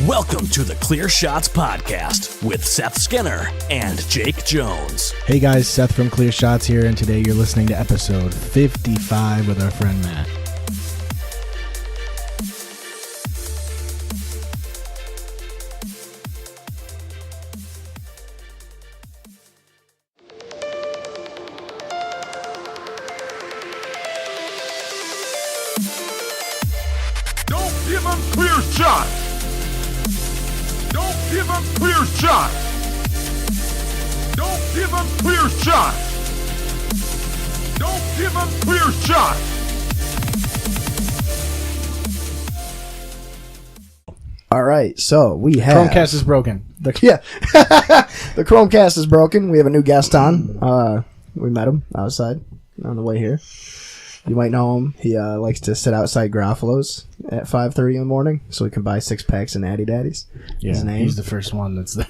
Welcome to the Clear Shots Podcast with Seth Skinner and Jake Jones. Hey guys, Seth from Clear Shots here, and today you're listening to episode 55 with our friend Matt. Don't give him clear shot. Don't give him clear shot. Don't give him clear shot. Don't give him clear shot. All right, so we have Chromecast is broken. the Chromecast is broken. We have a new guest on. We met him outside on the way here. You might know him. He likes to sit outside Garofalo's at 5:30 in the morning so he can buy 6-packs of Natty Daddies. Yeah, he's the first one that's there.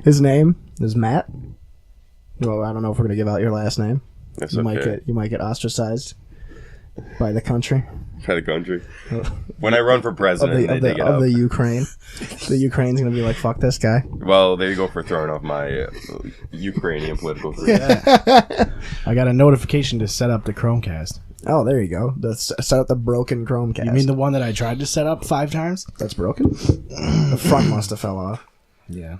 His name is Matt. Well, I don't know if we're gonna give out your last name. That's you okay. might get ostracized by the country. By the country. When I run for president, they dig it of up. the Ukraine. The Ukraine's gonna be like, fuck this guy. Well, there you go for throwing off my Ukrainian political career. I got a notification to set up the Chromecast. Oh, there you go. Set up the broken Chromecast. You mean the one that I tried to set up 5 times? That's broken? The front must have fell off. Yeah.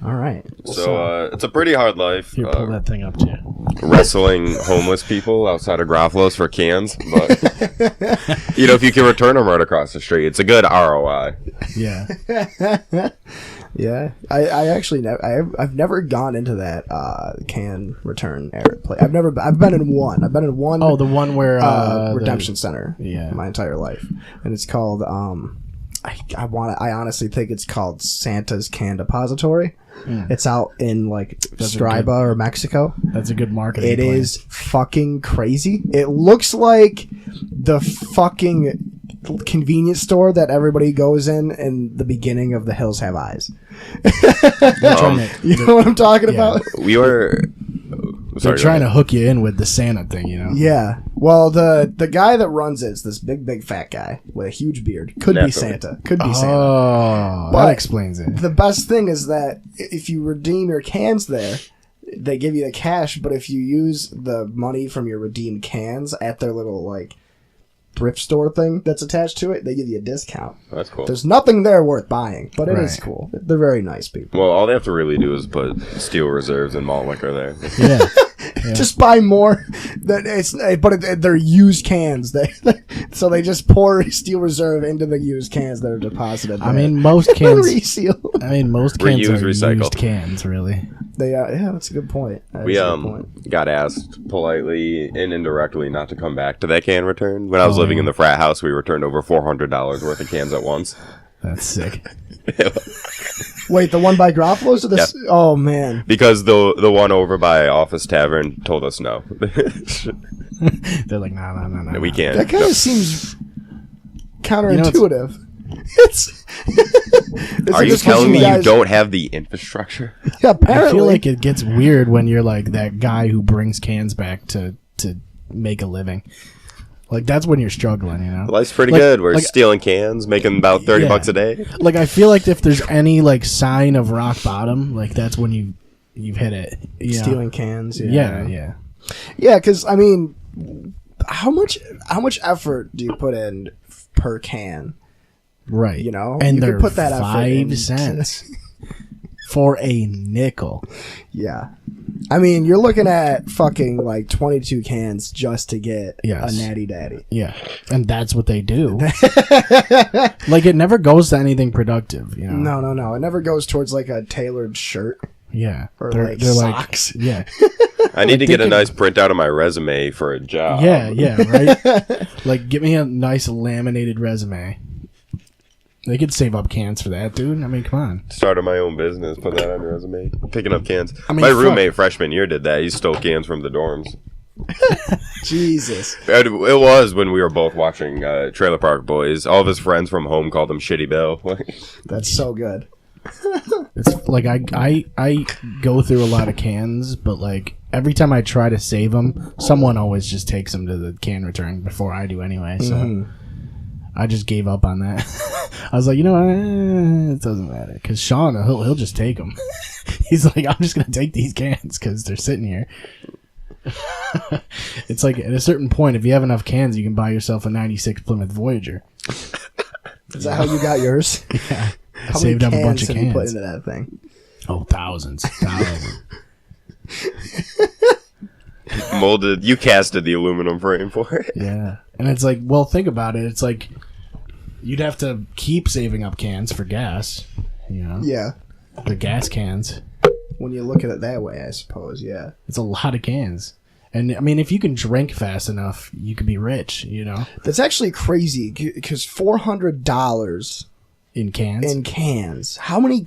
All right. So it's a pretty hard life. Here, pull that thing up too. Wrestling homeless people outside of Garofalo's for cans, but if you can return them right across the street, it's a good ROI. Yeah. Yeah. I actually I've never gone into that can return place. I've been in one. I've been in one. Oh, the one where Redemption Center. Yeah. My entire life, and it's called I honestly think it's called Santa's Can Depository. It's out in Striba or Mexico. That's a good marketing It plan. is fucking crazy. It looks like the fucking convenience store that everybody goes in the beginning of The Hills Have Eyes. You know what I'm talking about? We were... They're trying to hook you in with the Santa thing, you know? Yeah. Well, the guy that runs it's this big fat guy with a huge beard. Could be Santa. Oh, But that explains it. The best thing is that if you redeem your cans there, they give you the cash, but if you use the money from your redeemed cans at their little thrift store thing that's attached to it, they give you a discount. That's cool. There's nothing there worth buying, but it is Right. cool. They're very nice people. Well, all they have to really do is put steel reserves and malt liquor there. Yeah. Just buy more. They're used cans. So they just pour Steel Reserve into the used cans that are deposited. I mean, most cans. Reseal. Most cans Reuse, are recycle. used cans, really. They yeah, that's a good point. We got asked politely and indirectly not to come back to that can return. When I was living in the frat house, we returned over $400 worth of cans at once. That's sick. Wait, the one by Garofalo's or this? Yeah. Oh man, Because the one over by Office Tavern told us no. They're like, no. We can't. that kind of No. seems counterintuitive. Are you telling me you don't have the infrastructure? Yeah, apparently. I feel like it gets weird when you're like that guy who brings cans back to make a living. Like, that's when you're struggling, you know? Life's pretty good. We're stealing cans, making about $30 a day. Like, I feel like if there's any, sign of rock bottom, that's when you've hit it. You know? stealing cans. Yeah. Yeah, because I mean, how much effort do you put in per can? Right. You know, and you they're could put that effort 5 cents for a nickel. Yeah. I mean, you're looking at fucking 22 cans just to get Yes. a Natty Daddy. Yeah. And that's what they do. It never goes to anything productive, you know? No. It never goes towards a tailored shirt Yeah. or they're socks. yeah. I need to get a nice printout of my resume for a job. Yeah, right? Get me a nice laminated resume. They could save up cans for that, dude. I mean, come on. Started my own business, put that on your resume. Picking up cans. I mean, my roommate freshman year did that. He stole cans from the dorms. Jesus. It was when we were both watching Trailer Park Boys. All of his friends from home called him Shitty Bill. That's so good. It's like I go through a lot of cans, but every time I try to save them, someone always just takes them to the can return before I do anyway. So I just gave up on that. I was like, you know what? It doesn't matter. Because Sean, he'll just take them. He's like, I'm just going to take these cans because they're sitting here. It's like at a certain point, if you have enough cans, you can buy yourself a 96 Plymouth Voyager. Is that how you got yours? Yeah. How Saved up many a bunch cans of have you put cans. into that thing? Oh, thousands. Molded. You casted the aluminum frame for it. Yeah. And it's like, well, think about it. It's like you'd have to keep saving up cans for gas, you know? Yeah. The gas cans. When you look at it that way, I suppose, yeah. It's a lot of cans. And, I mean, if you can drink fast enough, you could be rich, you know? That's actually crazy, because $400 In cans? in cans. How many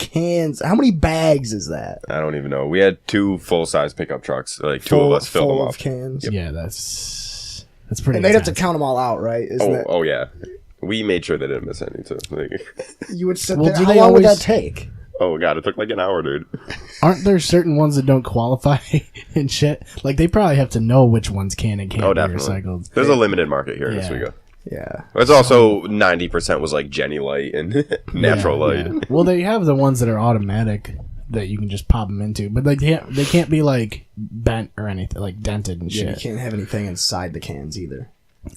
bags is that? I don't even know. We had 2 full-size pickup trucks. Like, 2 of us filled them full up. of cans. Yeah, that's pretty And they'd have to intense. count them all out, right? Isn't it? Oh, yeah. We made sure they didn't miss any, too. Like, You would sit Well, there. do How they long would that always- take? oh, God, it took like an hour, dude. Aren't there certain ones that don't qualify and shit? Like, they probably have to know which ones can and can't Oh, be definitely. recycled. There's a limited market here in Yeah. Oswego. Yeah. It's also 90% was like Jenny Light and Natural Light. Yeah. Well, they have the ones that are automatic that you can just pop them into, but they can't be like bent or anything, like dented and Yeah, you shit. can't have anything inside the cans either.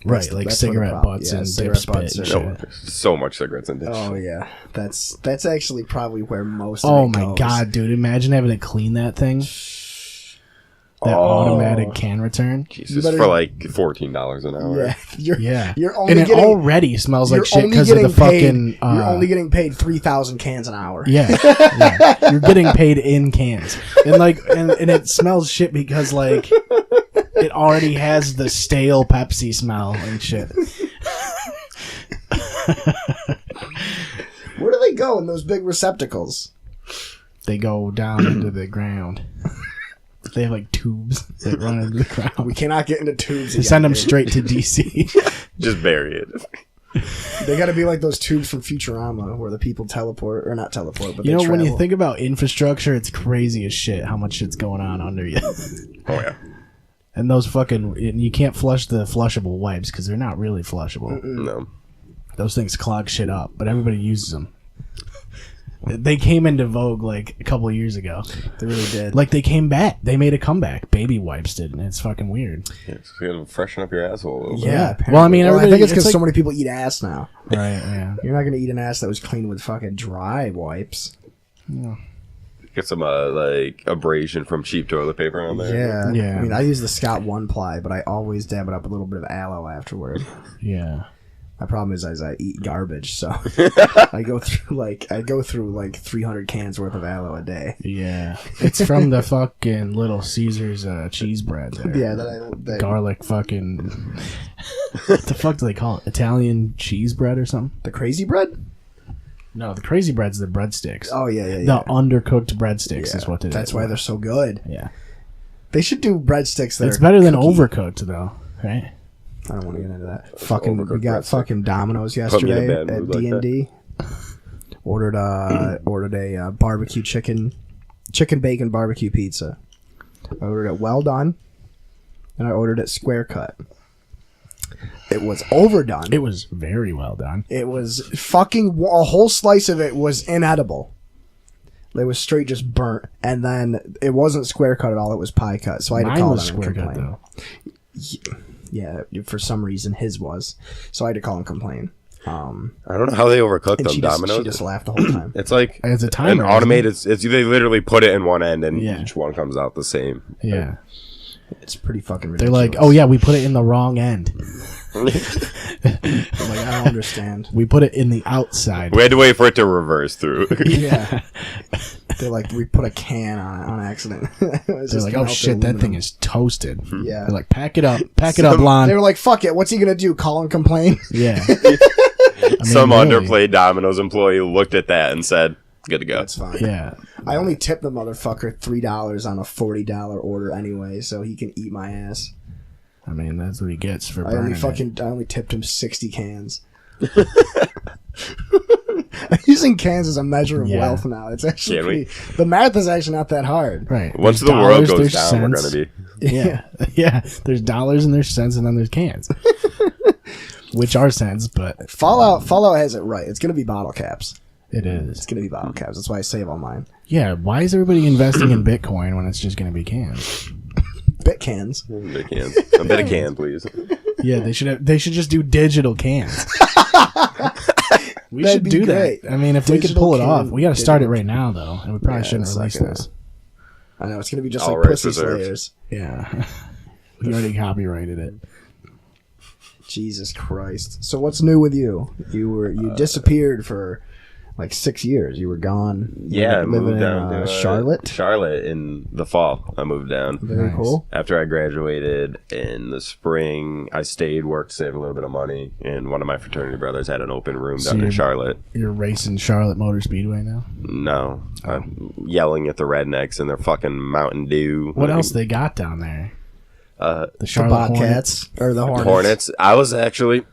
Right, That's like that's where the cigarette problem- butts yeah, and cigarette dip butts spit are- and No, shit. so much cigarettes in dish. Oh yeah, that's actually probably where most. Of Oh it my goes. god, dude! Imagine having to clean that thing. That automatic can return. Jesus, better- for like $14 an hour. Yeah, Yeah, You're only and it getting, already smells like you're shit only because of the getting paid- fucking. you're only getting paid 3,000 cans an hour. Yeah, you're getting paid in cans, and like, and it smells shit because like it already has the stale Pepsi smell and shit. Where do they go in those big receptacles? They go down into the ground. They have like tubes that run into the ground. We cannot get into tubes. They again, send them dude. straight to DC. Just bury it. They got to be like those tubes from Futurama where the people teleport or not teleport, but You they know, when you travel. think about infrastructure, it's crazy as shit how much shit's going on under you. Oh, yeah. And those fucking, and you can't flush the flushable wipes because they're not really flushable. No. Those things clog shit up, but everybody uses them. They came into vogue like a couple of years ago. They really did. Like they came back. They made a comeback. Baby wipes did, and it's fucking weird. Yeah, just gotta freshen up your asshole a little bit. yeah. Yeah. Well, I mean, apparently. I think everybody- it's because it's so like- many people eat ass now. Right, yeah. You're not gonna eat an ass that was cleaned with fucking dry wipes. Get some, like, abrasion from cheap toilet paper on there. Yeah. Yeah. I mean, I use the Scott One Ply, but I always dab it up a little bit of aloe afterward. Yeah. My problem is I eat garbage, so I go through like 300 cans worth of aloe a day. Yeah. It's from the fucking Little Caesars cheese bread there. Yeah, that Garlic fucking... What the fuck do they call it? Italian cheese bread or something? the crazy bread. No, the crazy bread's the breadsticks. Oh yeah. The undercooked breadsticks is what it is. That's why they're so good. Yeah. They should do breadsticks that It's are better than cookie. overcooked, though. Right? I don't want to get into that. Fucking, we overcooked got breadstick. fucking Domino's Put me in a yesterday bad at mood like D&D. Ordered a barbecue chicken bacon barbecue pizza. I ordered it well done, and I ordered it square cut. It was overdone. It was very well done. It was fucking a whole slice of it was inedible. It was straight just burnt, and then it wasn't square cut at all. It was pie cut. So I had to Mine call was them and square cut, complain. though. Yeah, for some reason his was. So I had to call and complain. I don't know how they overcook And them she Domino's. just laughed the whole time. It's like It's a an timer. automated. It's they literally put it in one end and Yeah. each one comes out the same. Yeah. It's pretty fucking They're ridiculous. like, oh yeah, we put it in the wrong end. I'm like, I don't understand. We put it in the outside. We had to wait for it to reverse through. Yeah. They're like, we put a can on it on accident. They're like, oh shit, that thing is toasted. Yeah. They're like, pack it up, Lon. They were like, fuck it, what's he gonna do? Call and complain? Yeah. Some really. underplayed Domino's employee looked at that and said, "Good to go." That's fine. Yeah. I only tipped the motherfucker $3 on a $40 order anyway, so he can eat my ass. I mean, that's what he gets for I burning only tipped him 60 cans. I'm using cans as a measure of Yeah. wealth now. It's actually Can we? the math is actually not that hard. it. Right. Once There's the world dollars, goes there's down, we're cents. gonna be. Yeah. Yeah. There's dollars and there's cents and then there's cans. which are cents, but Fallout has it right. It's gonna be bottle caps. it is. It's gonna be bottle caps. That's why I save all mine. Yeah, why is everybody investing in Bitcoin when it's just going to be cans? Bit cans. Bit can. A bit of can, please. Yeah, they should just do digital cans. We That'd should be do great. that. I mean, if we could Digital pull it can, off, we got to start it digital- right now though, and we probably Yeah, shouldn't it's release not gonna- this. I know it's gonna be just All like rights Pussy reserved. Slayers. Yeah, we already copyrighted it. Jesus Christ. So what's new with you? You disappeared for like 6 years. You were gone. Yeah, I living moved in down to Charlotte. Charlotte in the fall. I moved down. Very Nice. cool. After I graduated in the spring, I stayed, worked, saved a little bit of money, and one of my fraternity brothers had an open room So down in you're- Charlotte. You're racing Charlotte Motor Speedway now. No, I'm yelling at the rednecks and their fucking Mountain Dew. What else they got down there? The The Charlotte Bobcats or the Hornets. Hornets. I was actually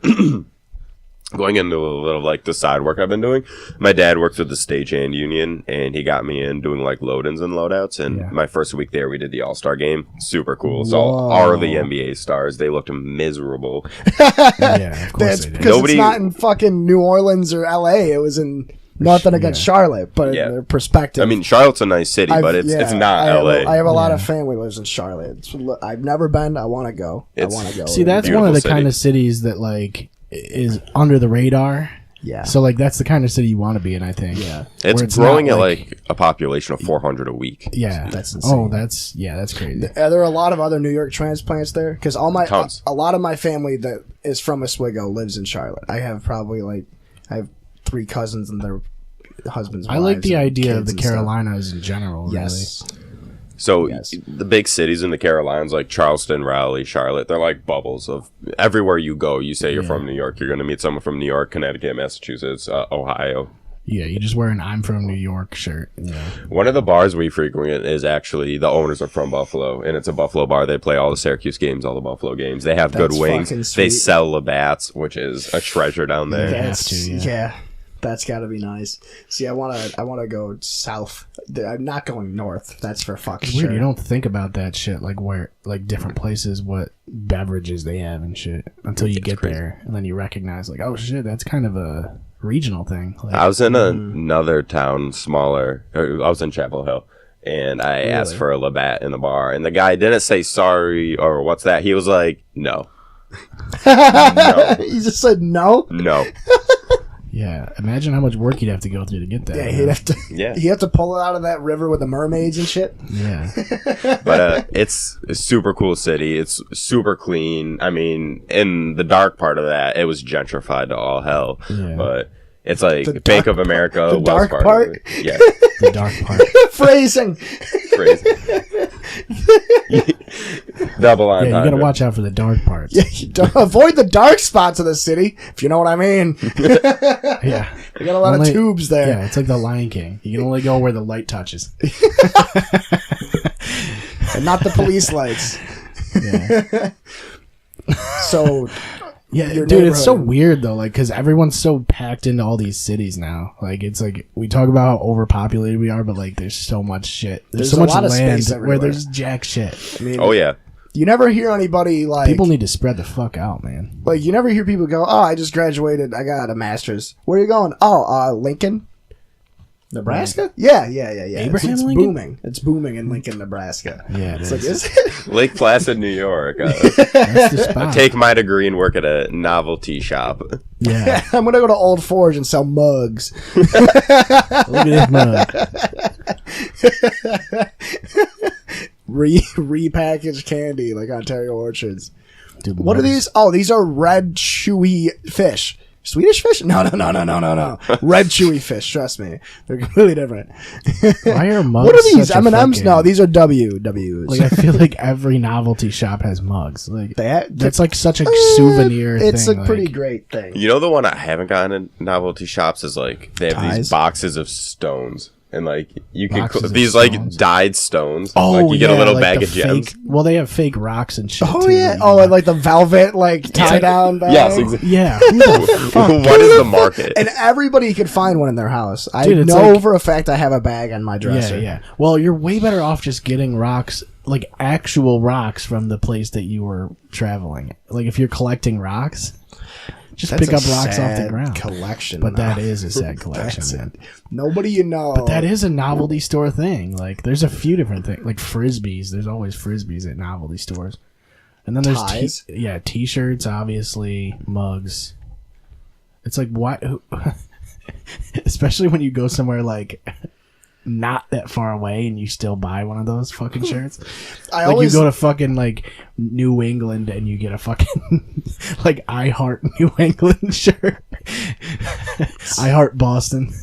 going into a little like the side work I've been doing. My dad works with the stagehand union, and he got me in doing like load-ins and loadouts. And Yeah. my first week there, we did the All-Star game. Super cool. So Whoa. all the NBA stars, they looked miserable. Yeah, of course That's they did. because Nobody- it's not in fucking New Orleans or LA. It was in nothing against Charlotte, but Yeah. in their perspective. I mean, Charlotte's a nice city, but it's not LA. I have a lot of family lives in Charlotte. I've never been. I want to go. It's- I want to go. See, that's one of Beautiful the kind city. of cities that like is under the radar. yeah. So like that's the kind of city you want to be in, I think. Yeah. It's Where growing not at like a population of 400 a week. yeah, That's insane. Oh, that's crazy. Are there a lot of other New York transplants there? Because Tons. a lot of my family that is from Oswego lives in Charlotte. I have probably I have 3 cousins and their husbands. I like wives, the and idea of kids the and stuff. Carolinas in general. Yes. So Yes. the big cities in the Carolinas, like Charleston, Raleigh, Charlotte, they're like bubbles of everywhere you go. You say you're from New York, you're going to meet someone from New York, Connecticut, Massachusetts, Ohio. Yeah, you just wear an "I'm from New York" shirt. Yeah. One of the bars we frequent is actually the owners are from Buffalo, and it's a Buffalo bar. They play all the Syracuse games, all the Buffalo games. They have That's good wings. fucking They sweet. sell Labatt's, which is a treasure down there. Yeah. That's, to, yeah. yeah. That's got to be nice. See, I want to go south. I'm not going north. That's for fucking It's weird. sure. You don't think about that shit, like where, like different places, what beverages they have and shit, until you get crazy. there, and then you recognize, like, oh shit, that's kind of a regional thing. Like, I was in another town, smaller. I was in Chapel Hill, and I asked for a Labatt in the bar, and the guy didn't say sorry or what's that. He was like, no. No. You just said no. No. yeah. Imagine how much work you'd have to go through to get that. Yeah, he'd have to. Yeah. He'd have to pull it out of that river with the mermaids and shit. Yeah. But it's a super cool city. It's super clean. I mean, in the dark part of that, it was gentrified to all hell. Yeah. But it's like The Bank dark of America, the Wells dark Fargo. part? Yeah, The dark part. Phrasing. crazy. Double Yeah, you gotta entendre. watch out for the dark parts. Yeah, you don't avoid the dark spots of the city, if you know what I mean. Yeah. You got a lot Only- of tubes there. Yeah, it's like the Lion King. You can only go where the light touches. And not the police lights. Yeah. So, Yeah, Your dude, it's so neighborhood. weird though, like, because everyone's so packed into all these cities now. Like, it's like we talk about how overpopulated we are, but like, there's so much shit. There's so a much lot of land space where everywhere. there's jack shit. I mean, Oh yeah. you never hear anybody like. People need to spread the fuck out, man. Like, you never hear people go, oh, I just graduated. I got a master's. Where are you going? Oh, Lincoln? Nebraska? Yeah. Abraham it's Lincoln? booming. It's booming in Lincoln, Nebraska. Yeah, it It's like, is. is it? Lake Placid, New York. That's the spot. Take my degree and work at a novelty shop. Yeah, I'm going to go to Old Forge and sell mugs. look at this mug. Repackaged candy, like Ontario Orchards. Dude, What are mugs. these? Oh, these are red, chewy fish. Swedish fish? No. Red, chewy fish. Trust me. They're completely different. Why are mugs? What are these? such a M&Ms? fucking- No, these are W's. Like, I feel like every novelty shop has mugs. Like, That- that's like such a souvenir It's thing. a pretty like, great thing. You know the one I haven't gotten in novelty shops is like they have Ties? these boxes of stones. And like you can Boxes of these like stones? dyed stones. Oh, like you get a yeah, little like bag the of gems. fake- well, they have fake rocks and shit. Oh too, yeah. that you Oh, can and like the velvet like tie down bag. Yes, exactly. yeah. Who the fuck? What is the market? And everybody could find one in their house. I Dude, it's know like- for a fact I have a bag on my dresser. Yeah. Well, you're way better off just getting rocks, like actual rocks from the place that you were traveling. Like if you're collecting rocks, Just That's pick a up rocks off the sad ground. collection. But though. that is a sad collection, man. Nobody you know. But that is a novelty store thing. Like, there's a few different things. Like frisbees. There's always frisbees at novelty stores. And then there's Ties? T-shirts, obviously, mugs. It's like, what? Especially when you go somewhere like not that far away and you still buy one of those fucking shirts. You go to fucking like New England and you get a fucking like I Heart New England shirt. I Heart Boston.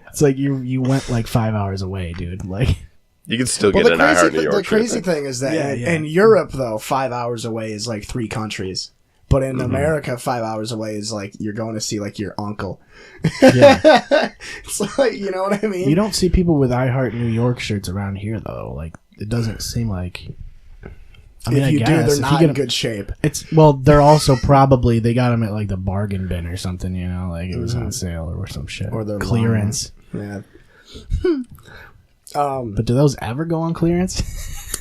It's like you went like 5 hours away, dude. Like, you can still get an I Heart New York The crazy shirt. thing is that in Europe, though, 5 hours away is like 3 countries. But in America, 5 hours away is like you're going to see like your uncle. yeah. It's like, you know what I mean? You don't see people with I Heart New York shirts around here, though. Like, it doesn't seem like. I mean, if you I do, guess, they're not in good shape. They're also probably, they got them at like the bargain bin or something, you know, like it was on sale or some shit. Or they're clearance. Yeah. But do those ever go on clearance?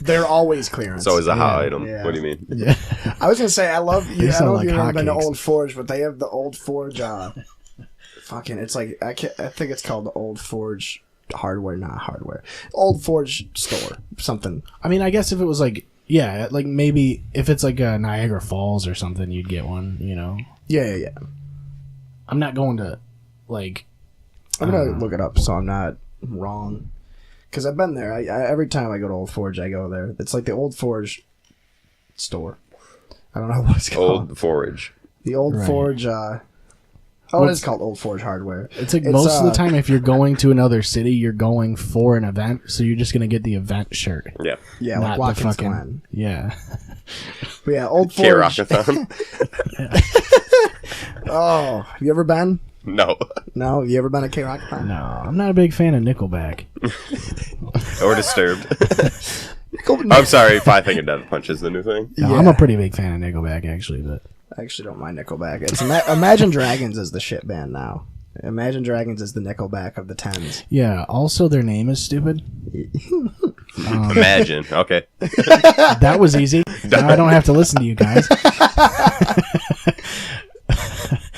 They're always clearance. It's always a hot item. Yeah. What do you mean? Yeah. I was gonna say I love you. I sound don't know like if you've ever been to hotcakes. Old Forge, but they have the Old Forge. Fucking, it's like I think it's called the Old Forge hardware, not hardware. Old Forge store, something. I mean, I guess if it was like, yeah, like maybe if it's like a Niagara Falls or something, you'd get one, you know? Yeah. I'm not going to, like... I'm gonna look it up so I'm not wrong. Because I've been there. I every time I go to Old Forge, I go there. It's like the Old Forge store. I don't know what it's called. Old Forage. The Old Right. Forge. It is called Old Forge hardware. It's like most of the time, if you're going to another city, you're going for an event, so you're just going to get the event shirt. Yeah. Yeah, Not like the Watkins fucking... Glen. Yeah. But yeah, Old Forge. K-Rockathon? Oh, have you ever been? No. No, have you ever been to K-Rockathon? No, I'm not a big fan of Nickelback. Or Disturbed. I'm sorry, Five Finger Death Punch is the new thing. No, I'm a pretty big fan of Nickelback, actually, but... I actually don't mind Nickelback. It's Imagine Dragons is the shit band now. Imagine Dragons is the Nickelback of the 10s. Yeah, also their name is stupid. Imagine. Okay. That was easy. Now I don't have to listen to you guys.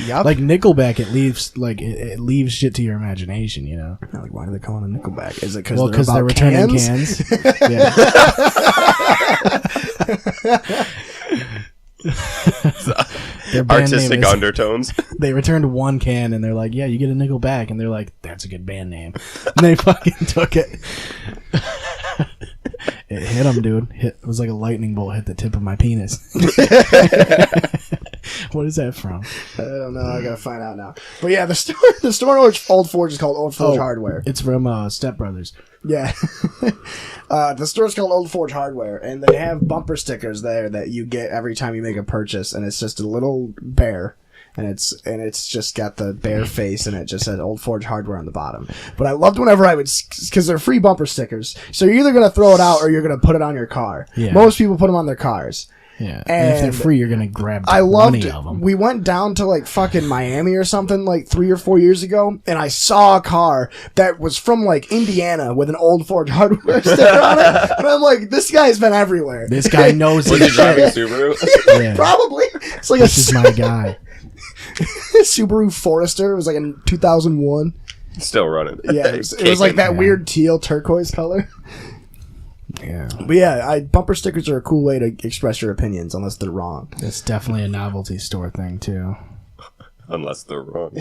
Yep. Like Nickelback, it leaves shit to your imagination, you know. Like, why do they call it a Nickelback? Is it because Well, because they're about returning cans? Yeah. Their band name Artistic is- undertones. They returned one can and they're like, yeah, you get a Nickelback, and they're like, that's a good band name, and they fucking took it. It hit them, dude. It was like a lightning bolt hit the tip of my penis. What is that from? I don't know. I gotta find out now. But yeah, the store in Old Forge is called Old Forge Hardware. It's from Step Brothers. Yeah. The store's called Old Forge Hardware, and they have bumper stickers there that you get every time you make a purchase, and it's just a little bear, and it's just got the bear face, and it just says Old Forge Hardware on the bottom. But I loved whenever I would, because they're free bumper stickers, so you're either gonna throw it out or you're gonna put it on your car. Yeah. Most people put them on their cars. Yeah, and if they're free, you're gonna grab 20 I loved it. of them. We went down to like fucking Miami or something like 3 or 4 years ago, and I saw a car that was from like Indiana with an Old Forge Hardware sticker on it. And I'm like, this guy's been everywhere. This guy knows Was his he driving shit. Subaru? Yeah. Probably. It's like This is my guy. Subaru Forester. It was like in 2001. Still running. Yeah, it was like that weird teal turquoise color. Yeah, But yeah, bumper stickers are a cool way to express your opinions, unless they're wrong. it's definitely a novelty store thing too. Unless they're wrong.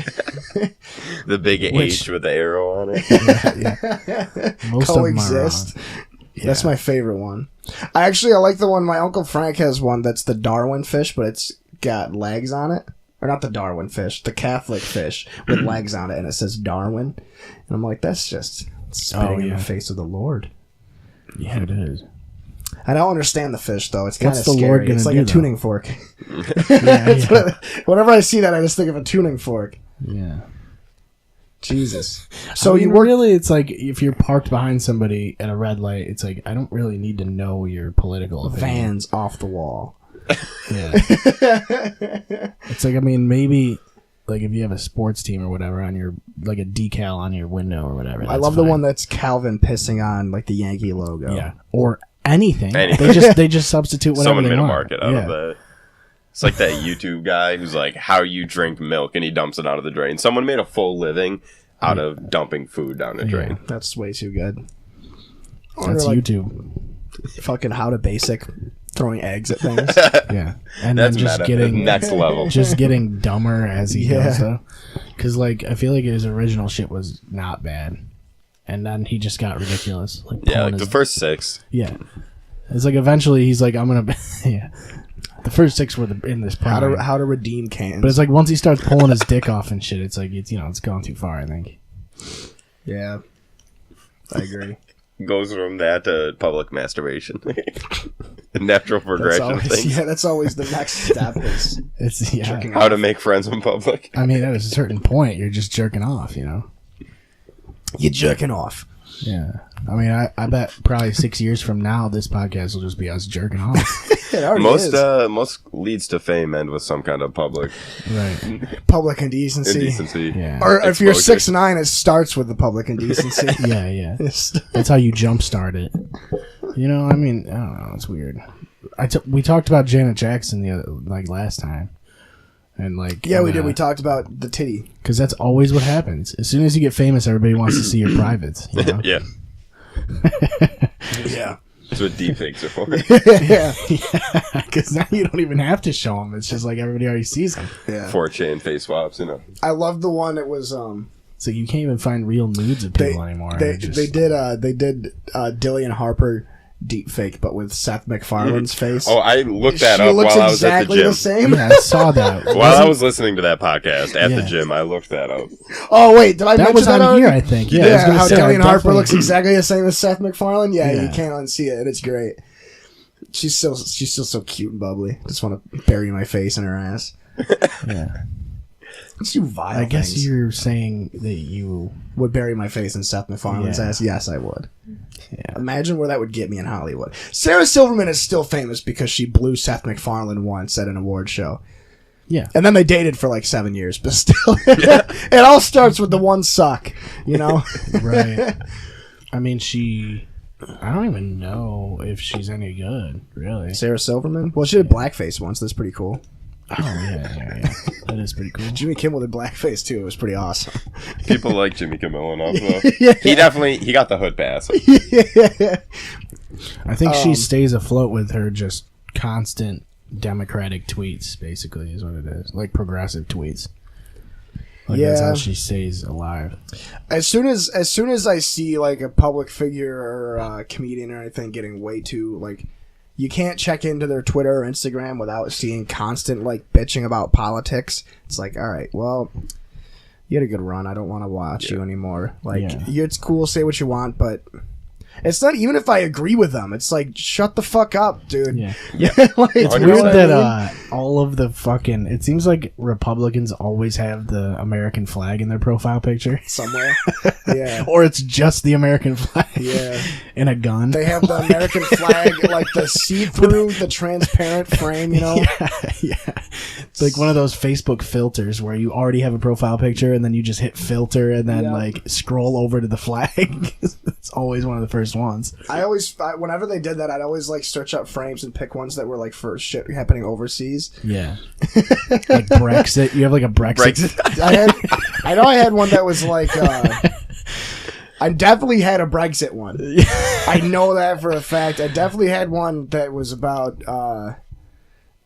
The big Which- H with the arrow on it. Most of them are Coexist. wrong. That's my favorite one. I like the one. My Uncle Frank has one that's the Darwin fish, but it's got legs on it. Or not the Darwin fish, the Catholic fish with legs on it, and it says Darwin. And I'm like, that's just spitting in the face of the Lord. Yeah, it is. I don't understand the fish, though. It's kind of What's the scary. Lord gonna It's like do, a though? tuning fork. Yeah. Whenever I see that, I just think of a tuning fork. Yeah. Jesus. So So you work... really, it's like if you're parked behind somebody at a red light, it's like I don't really need to know your political opinion. Vans off the wall. Yeah. It's like, I mean, maybe like if you have a sports team or whatever on your, like a decal on your window or whatever. I love the one that's Calvin pissing on like the Yankee logo. Yeah. Or anything. Anything. They just substitute whatever Someone they made a want. market out of that. It's like that YouTube guy who's like, how you drink milk, and he dumps it out of the drain. Someone made a full living out of dumping food down a drain. That's way too good. That's like, YouTube. Fucking how to basic throwing eggs at things. Yeah, and That's then just meta. getting Next level. just getting dumber as he goes though. Because like I feel like his original shit was not bad, and then he just got ridiculous. Like Yeah, pulling like the his- first 6. Yeah, it's like eventually he's like, I'm gonna. Yeah, the first 6 were in this prime. How to redeem cans. But it's like once he starts pulling his dick off and shit, it's like it's gone too far. I think. yeah, I agree. Goes from that to public masturbation. Natural That's progression of always, things. yeah, that's always the next step. Is It's jerking How to make friends in public. I mean, at a certain point, you're just jerking off. you jerking off. Yeah. I mean, I bet probably 6 years from now, this podcast will just be us jerking off. It already Most is. most leads to fame end with some kind of public Right. Public indecency. indecency. Yeah. Or if you're Exposure. 6'9", it starts with the public indecency. Yeah, yeah. That's how you jumpstart it. I mean, I don't know. It's weird. We talked about Janet Jackson last time. And Yeah, we did. We talked about the titty. Because that's always what happens. As soon as you get famous, everybody wants to see your privates. Yeah. Yeah. That's what deepfakes are for. Yeah. Because now you don't even have to show them. It's just like everybody already sees them. Yeah. 4chan face swaps, I love the one that was So you can't even find real nudes of people anymore. They did Dillian and Harper deep fake, but with Seth MacFarlane's face. Oh, I looked She that up looks while I was at the exactly gym. the same. Yeah, I saw that. While I was listening to that podcast at the Yeah. gym, I looked that up. Oh wait, did I That mention was that on already? here, I think. Yeah, I was Yeah, gonna how say, I Dillian Harper definitely- looks exactly the same as Seth MacFarlane. Yeah, Yeah. you can't unsee it, and it's great. She's still so cute and bubbly. Just want to bury my face in her ass. Yeah. Let's do vile I guess things. you're saying that you. Would bury my face in Seth MacFarlane's Yeah. ass? Yes, I would. Yeah. Imagine where that would get me in Hollywood. Sarah Silverman is still famous because she blew Seth MacFarlane once at an award show. Yeah. And then they dated for like 7 years, but still. It all starts with the one suck, Right. I mean, I don't even know if she's any good, really. Sarah Silverman? Well, she did blackface once. That's pretty cool. Oh, yeah. That is pretty cool. Jimmy Kimmel did blackface too. It was pretty awesome. People like Jimmy Kimmel enough, though. He got the hood pass. I think she stays afloat with her just constant Democratic tweets, basically, is what it is. Like progressive tweets. Like that's how she stays alive. As soon as I see like a public figure or a comedian or anything getting way too like, you can't check into their Twitter or Instagram without seeing constant like bitching about politics. It's like, all right, well, you had a good run. I don't want to watch you anymore. Like, it's cool, say what you want, but it's not even if I agree with them. It's like, shut the fuck up, dude. Yeah. Like, It's you know weird what that I mean? all of the fucking... It seems like Republicans always have the American flag in their profile picture. Somewhere. Yeah. Or it's just the American flag. Yeah. And a gun. They have the American flag, like the see-through, the transparent frame, Yeah. It's like one of those Facebook filters where you already have a profile picture and then you just hit filter and then like scroll over to the flag. It's always one of the first ones. Whenever they did that, I'd always like search up frames and pick ones that were like for shit happening overseas. Yeah. Like Brexit. You have like a Brexit. I know I had one that was like, I definitely had a Brexit one. I know that for a fact. I definitely had one that was about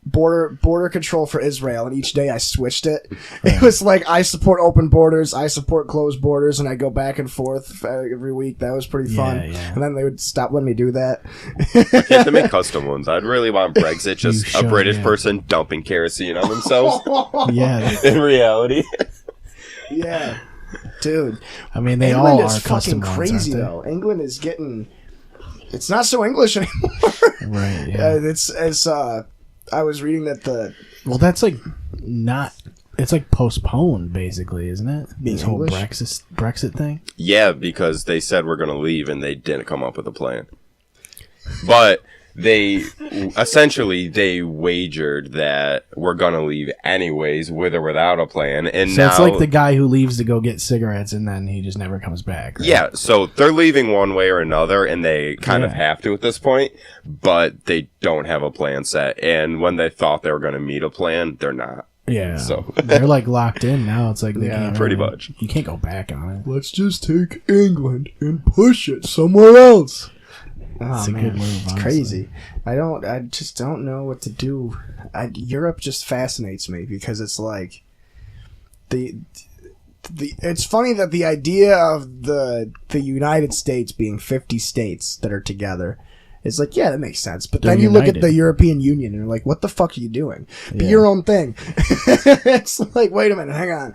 border control for Israel, and each day I switched it. It was like, I support open borders, I support closed borders, and I go back and forth every week. That was pretty fun. Yeah. And then they would stop letting me do that. You have to make custom ones. I'd really want Brexit, just You a should, British yeah. person dumping kerosene on themselves. Yeah. In reality. Yeah. Dude. I mean, they England all is are custom fucking ones, crazy, aren't though. England is getting... It's not so English anymore. they? Right, yeah. It's I was reading that the... Well, that's like not... It's like postponed, basically, isn't it? Being This whole English? Brexit thing? Yeah, because they said we're going to leave and they didn't come up with a plan. But they essentially they wagered that we're gonna leave anyways, with or without a plan. And So now it's like the guy who leaves to go get cigarettes and then he just never comes back. Right? yeah, so they're leaving one way or another, and they kind of have to at this point, but they don't have a plan set. And when they thought they were going to meet a plan, they're not. Yeah. So they're like locked in now. It's like they can't pretty much. You can't go back on it. Let's just take England and push it somewhere else. It's a good move. It's crazy. I just don't know what to do. Europe just fascinates me because it's like it's funny that the idea of the United States being 50 states that are together is like, yeah, that makes sense. But then you look at the European Union and you're like, what the fuck are you doing? Be your own thing. It's like, wait a minute, hang on.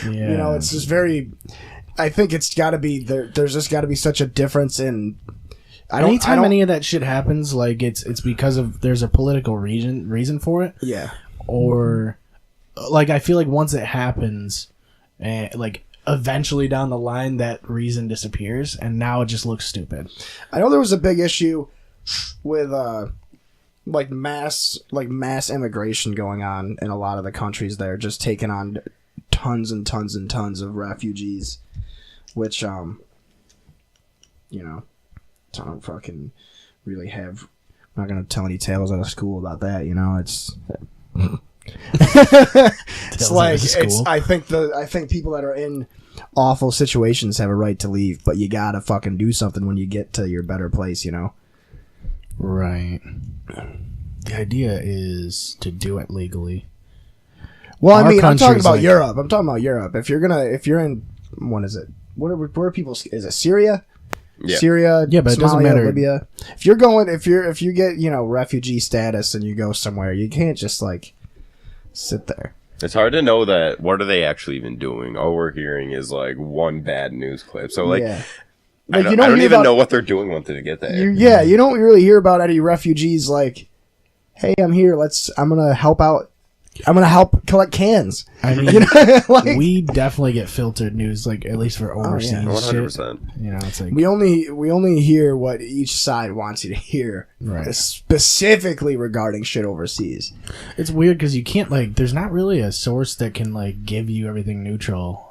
You know, it's just very. I think it's got to be there's just got to be such a difference in. Anytime any of that shit happens, like it's because of there's a political reason for it. Yeah. Or, like, I feel like once it happens, like eventually down the line that reason disappears, and now it just looks stupid. I know there was a big issue with like mass immigration going on in a lot of the countries there, just taking on tons and tons and tons of refugees, which you know, don't fucking really have. I'm not gonna tell any tales out of school about that. You know, it's. It's like I think people that are in awful situations have a right to leave, but you gotta fucking do something when you get to your better place, you know. Right. The idea is to do it legally. Well, I mean, I'm talking about Europe. If you're in, what is it? Where are people? Is it Syria? Yeah. Syria, yeah, but Somalia, it doesn't matter. Libya. If you get, you know, refugee status and you go somewhere, you can't just like sit there. It's hard to know that. What are they actually even doing? All we're hearing is like one bad neuse clip. So like, I don't even know what they're doing once they get there. You don't really hear about any refugees like, hey, I'm here. I'm gonna help out. I'm gonna help collect cans. I mean, you know, like, we definitely get filtered news, like at least for overseas 100%. shit. You know, it's like we only hear what each side wants you to hear, right? Specifically regarding shit overseas. It's weird because you can't like. There's not really a source that can like give you everything neutral.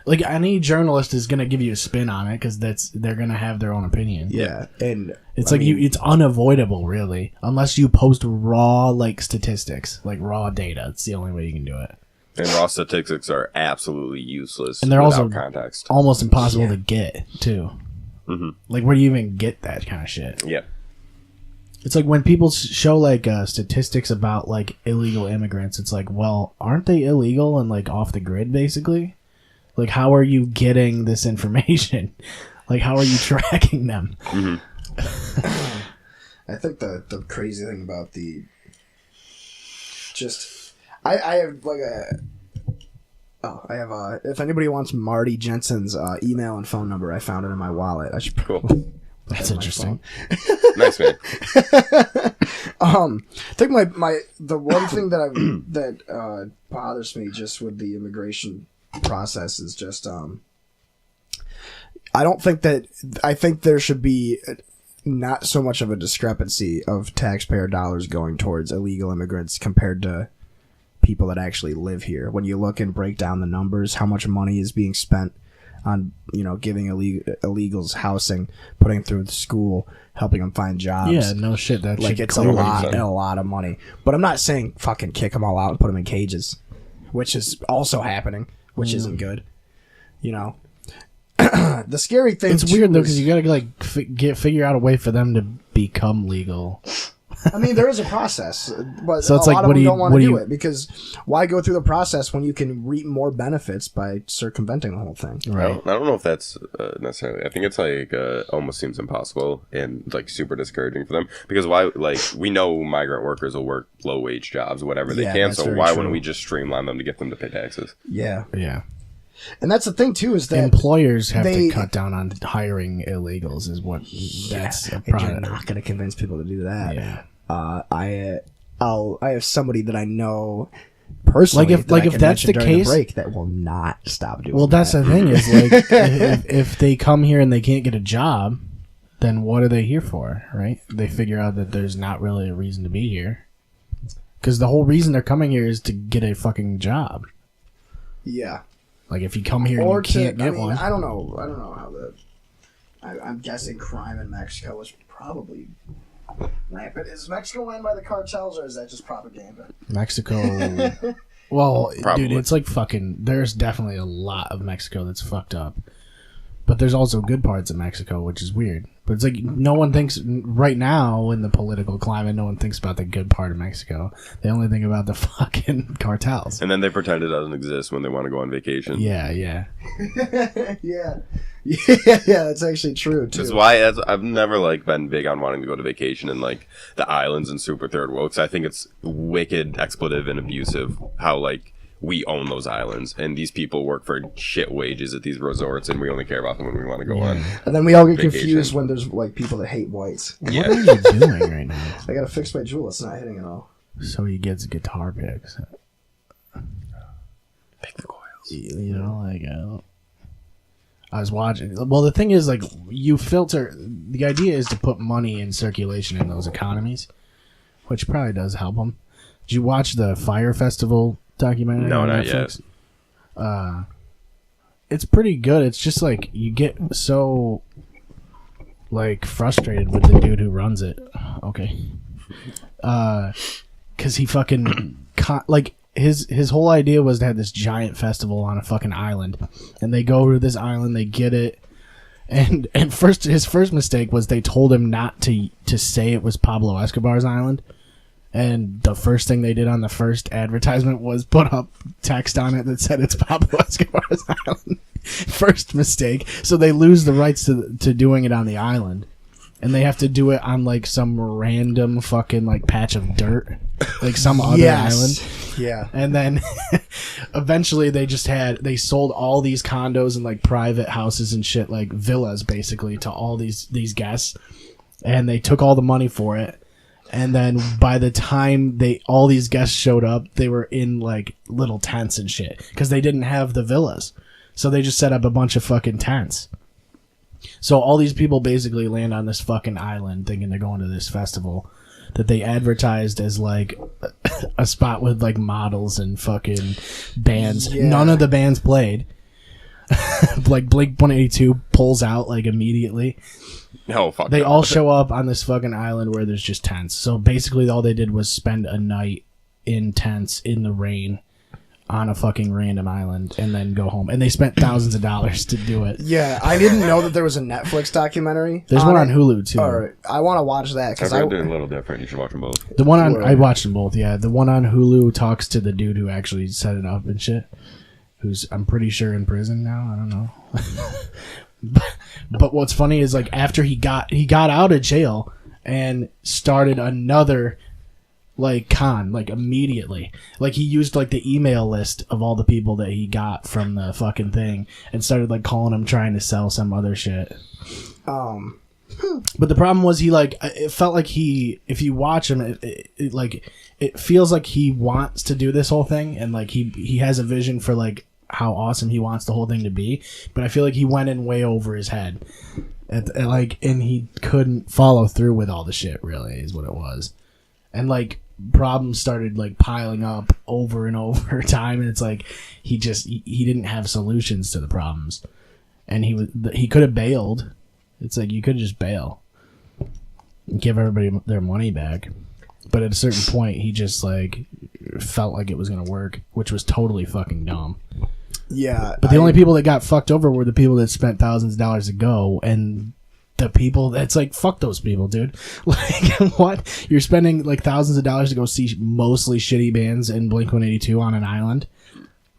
Like any journalist is gonna give you a spin on it because they're gonna have their own opinion. Yeah, and it's it's unavoidable, really, unless you post raw like statistics, like raw data. It's the only way you can do it. And raw statistics are absolutely useless, and they're also context. Almost impossible to get too. Mm-hmm. Like, where do you even get that kind of shit? Yeah, it's like when people show like statistics about like illegal immigrants. It's like, well, aren't they illegal and like off the grid, basically? Like, how are you getting this information? Like, how are you tracking them? Mm-hmm. I think the crazy thing about I have like if anybody wants Marty Jensen's email and phone number, I found it in my wallet. I should cool. That's interesting. Nice, man. I think the one thing that bothers me just with the immigration process is just I think there should be not so much of a discrepancy of taxpayer dollars going towards illegal immigrants compared to people that actually live here. When you look and break down the numbers, how much money is being spent on, you know, giving illegals housing, putting them through the school, helping them find jobs. Yeah, no shit. That like it's a lot of money. But I'm not saying fucking kick them all out and put them in cages, which is also happening, which isn't good. You know, the scary thing. It's weird though because you gotta like figure out a way for them to become legal. I mean, there is a process, but so it's a like, lot of them don't want to do you... it because why go through the process when you can reap more benefits by circumventing the whole thing? Right. I don't know if that's necessarily. I think it's like almost seems impossible and like super discouraging for them because why? Like we know migrant workers will work low wage jobs, whatever they can. So why wouldn't we just streamline them to get them to pay taxes? Yeah. Yeah. And that's the thing too is that employers have to cut down on hiring illegals. Is what that's a problem. You're not going to convince people to do that. Yeah. I have somebody that I know personally. If that's the case, break that will not stop doing. Well, that's the thing is like if they come here and they can't get a job, then what are they here for, right? They figure out that there's not really a reason to be here. Because the whole reason they're coming here is to get a fucking job. Yeah. Like, if you come here and you can't get one. I don't know how I'm guessing crime in Mexico is probably rampant. Is Mexico ran by the cartels, or is that just propaganda? Mexico... Well, Probably. dude, it's like fucking... There's definitely a lot of Mexico that's fucked up. But there's also good parts of Mexico, which is weird. But it's like no one thinks... Right now, in the political climate, no one thinks about the good part of Mexico. They only think about the fucking cartels. And then they pretend it doesn't exist when they want to go on vacation. Yeah. Yeah. Yeah, that's actually true, too. That's why I've never like been big on wanting to go to vacation in like the islands and super third world. 'Cause I think it's wicked, expletive, and abusive how like we own those islands and these people work for shit wages at these resorts and we only care about them when we want to go on. And then we all get vacation. confused when there's like people that hate whites. Yeah. What are you doing right now? I gotta fix my jewel. It's not hitting at all. So he gets guitar picks. Pick the coils. You know, like... I was watching. Well, the thing is, like, you filter. The idea is to put money in circulation in those economies, which probably does help them. Did you watch the Fire Festival documentary? No, on not Netflix? It's pretty good. It's just like you get so like frustrated with the dude who runs it. Okay, because he fucking like. His whole idea was to have this giant festival on a fucking island, and they go to this island, they get it, and his first mistake was they told him not to say it was Pablo Escobar's island, and the first thing they did on the first advertisement was put up text on it that said it's Pablo Escobar's island. First mistake, so they lose the rights to doing it on the island. And they have to do it on, like, some random fucking, like, patch of dirt. Like, some other island. Yeah. And then, eventually, they sold all these condos and, like, private houses and shit, like, villas, basically, to all these guests. And they took all the money for it. And then, by the time all these guests showed up, they were in, like, little tents and shit. Because they didn't have the villas. So they just set up a bunch of fucking tents. So all these people basically land on this fucking island thinking they're going to this festival that they advertised as like a spot with like models and fucking bands. Yeah. None of the bands played. Like Blink 182 pulls out like immediately. No, fuck. They no. all show up on this fucking island where there's just tents. So basically all they did was spend a night in tents in the rain on a fucking random island and then go home. And they spent thousands of dollars to do it. Yeah, I didn't know that there was a Netflix documentary. There's one on Hulu too. All right, I want to watch that I've because heard they're a little different. You should watch them both. The one on I watched them both. Yeah, the one on Hulu talks to the dude who actually set it up and shit. Who's I'm pretty sure in prison now. I don't know. But what's funny is like after he got out of jail and started another like con like immediately. Like he used like the email list of all the people that he got from the fucking thing and started like calling him trying to sell some other shit. But the problem was he like it felt like if you watch him it like it feels like he wants to do this whole thing and like he has a vision for like how awesome he wants the whole thing to be, but I feel like he went in way over his head and he couldn't follow through with all the shit really is what it was. And like problems started like piling up over and over time, and it's like he didn't have solutions to the problems, and he could have bailed. It's like you could just bail and give everybody their money back, but at a certain point he just like felt like it was gonna work, which was totally fucking dumb. Yeah, but the only people that got fucked over were the people that spent thousands of dollars to go, and the people that's like fuck those people, dude. Like what? You're spending like thousands of dollars to go see mostly shitty bands in Blink 182 on an island.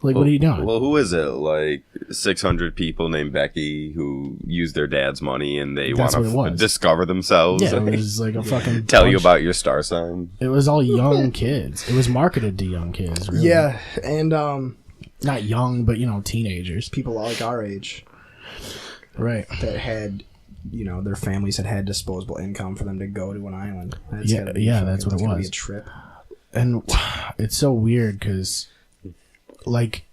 Like what are you doing? Well, who is it? Like 600 people named Becky who use their dad's money and they want to discover themselves. Yeah, it was like a fucking tell you about your star sign. It was all young kids. It was marketed to young kids. Really. Yeah, and not young, but teenagers, people like our age, right? That had. Their families had disposable income for them to go to an island. That's what it was. Be a trip. And it's so weird because, like,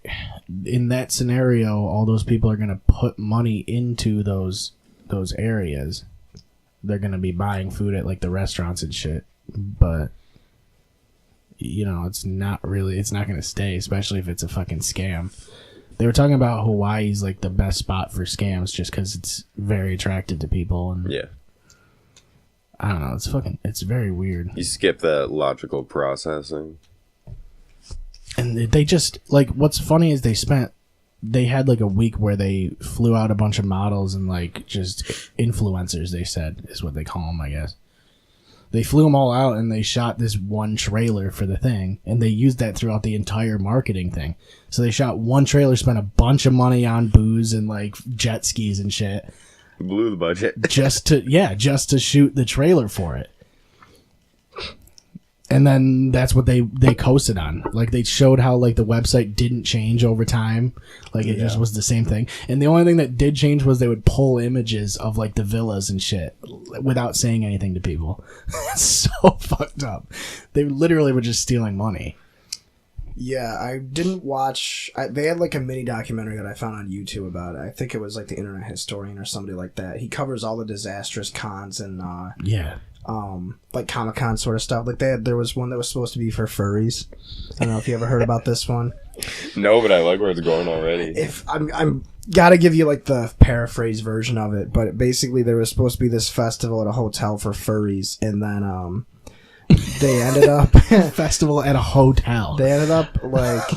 in that scenario, all those people are going to put money into those areas. they're gonna be buying food at like the restaurants and shit. But it's not gonna stay, especially if it's a fucking scam. They were talking about Hawaii's like the best spot for scams just because it's very attractive to people. And Yeah. I don't know. It's very weird. You skip that logical processing. And they just like, what's funny is they had like a week where they flew out a bunch of models and like just influencers, they said is what they call them, I guess. They flew them all out and they shot this one trailer for the thing, and they used that throughout the entire marketing thing. So they shot one trailer, spent a bunch of money on booze and like jet skis and shit. Blew the budget. just to shoot the trailer for it. And then that's what they coasted on. Like, they showed how, like, the website didn't change over time. Like, it just was the same thing. And the only thing that did change was they would pull images of, like, the villas and shit without saying anything to people. So fucked up. They literally were just stealing money. Yeah, I didn't watch... they had, like, a mini documentary that I found on YouTube about it. I think it was, like, the Internet Historian or somebody like that. He covers all the disastrous cons and... yeah. Like Comic-Con sort of stuff. Like there was one that was supposed to be for furries. I don't know if you ever heard about this one. No, but I like where it's going already. If I'm gotta give you like the paraphrase version of it, but basically there was supposed to be this festival at a hotel for furries, and then they ended up festival at a hotel. They ended up like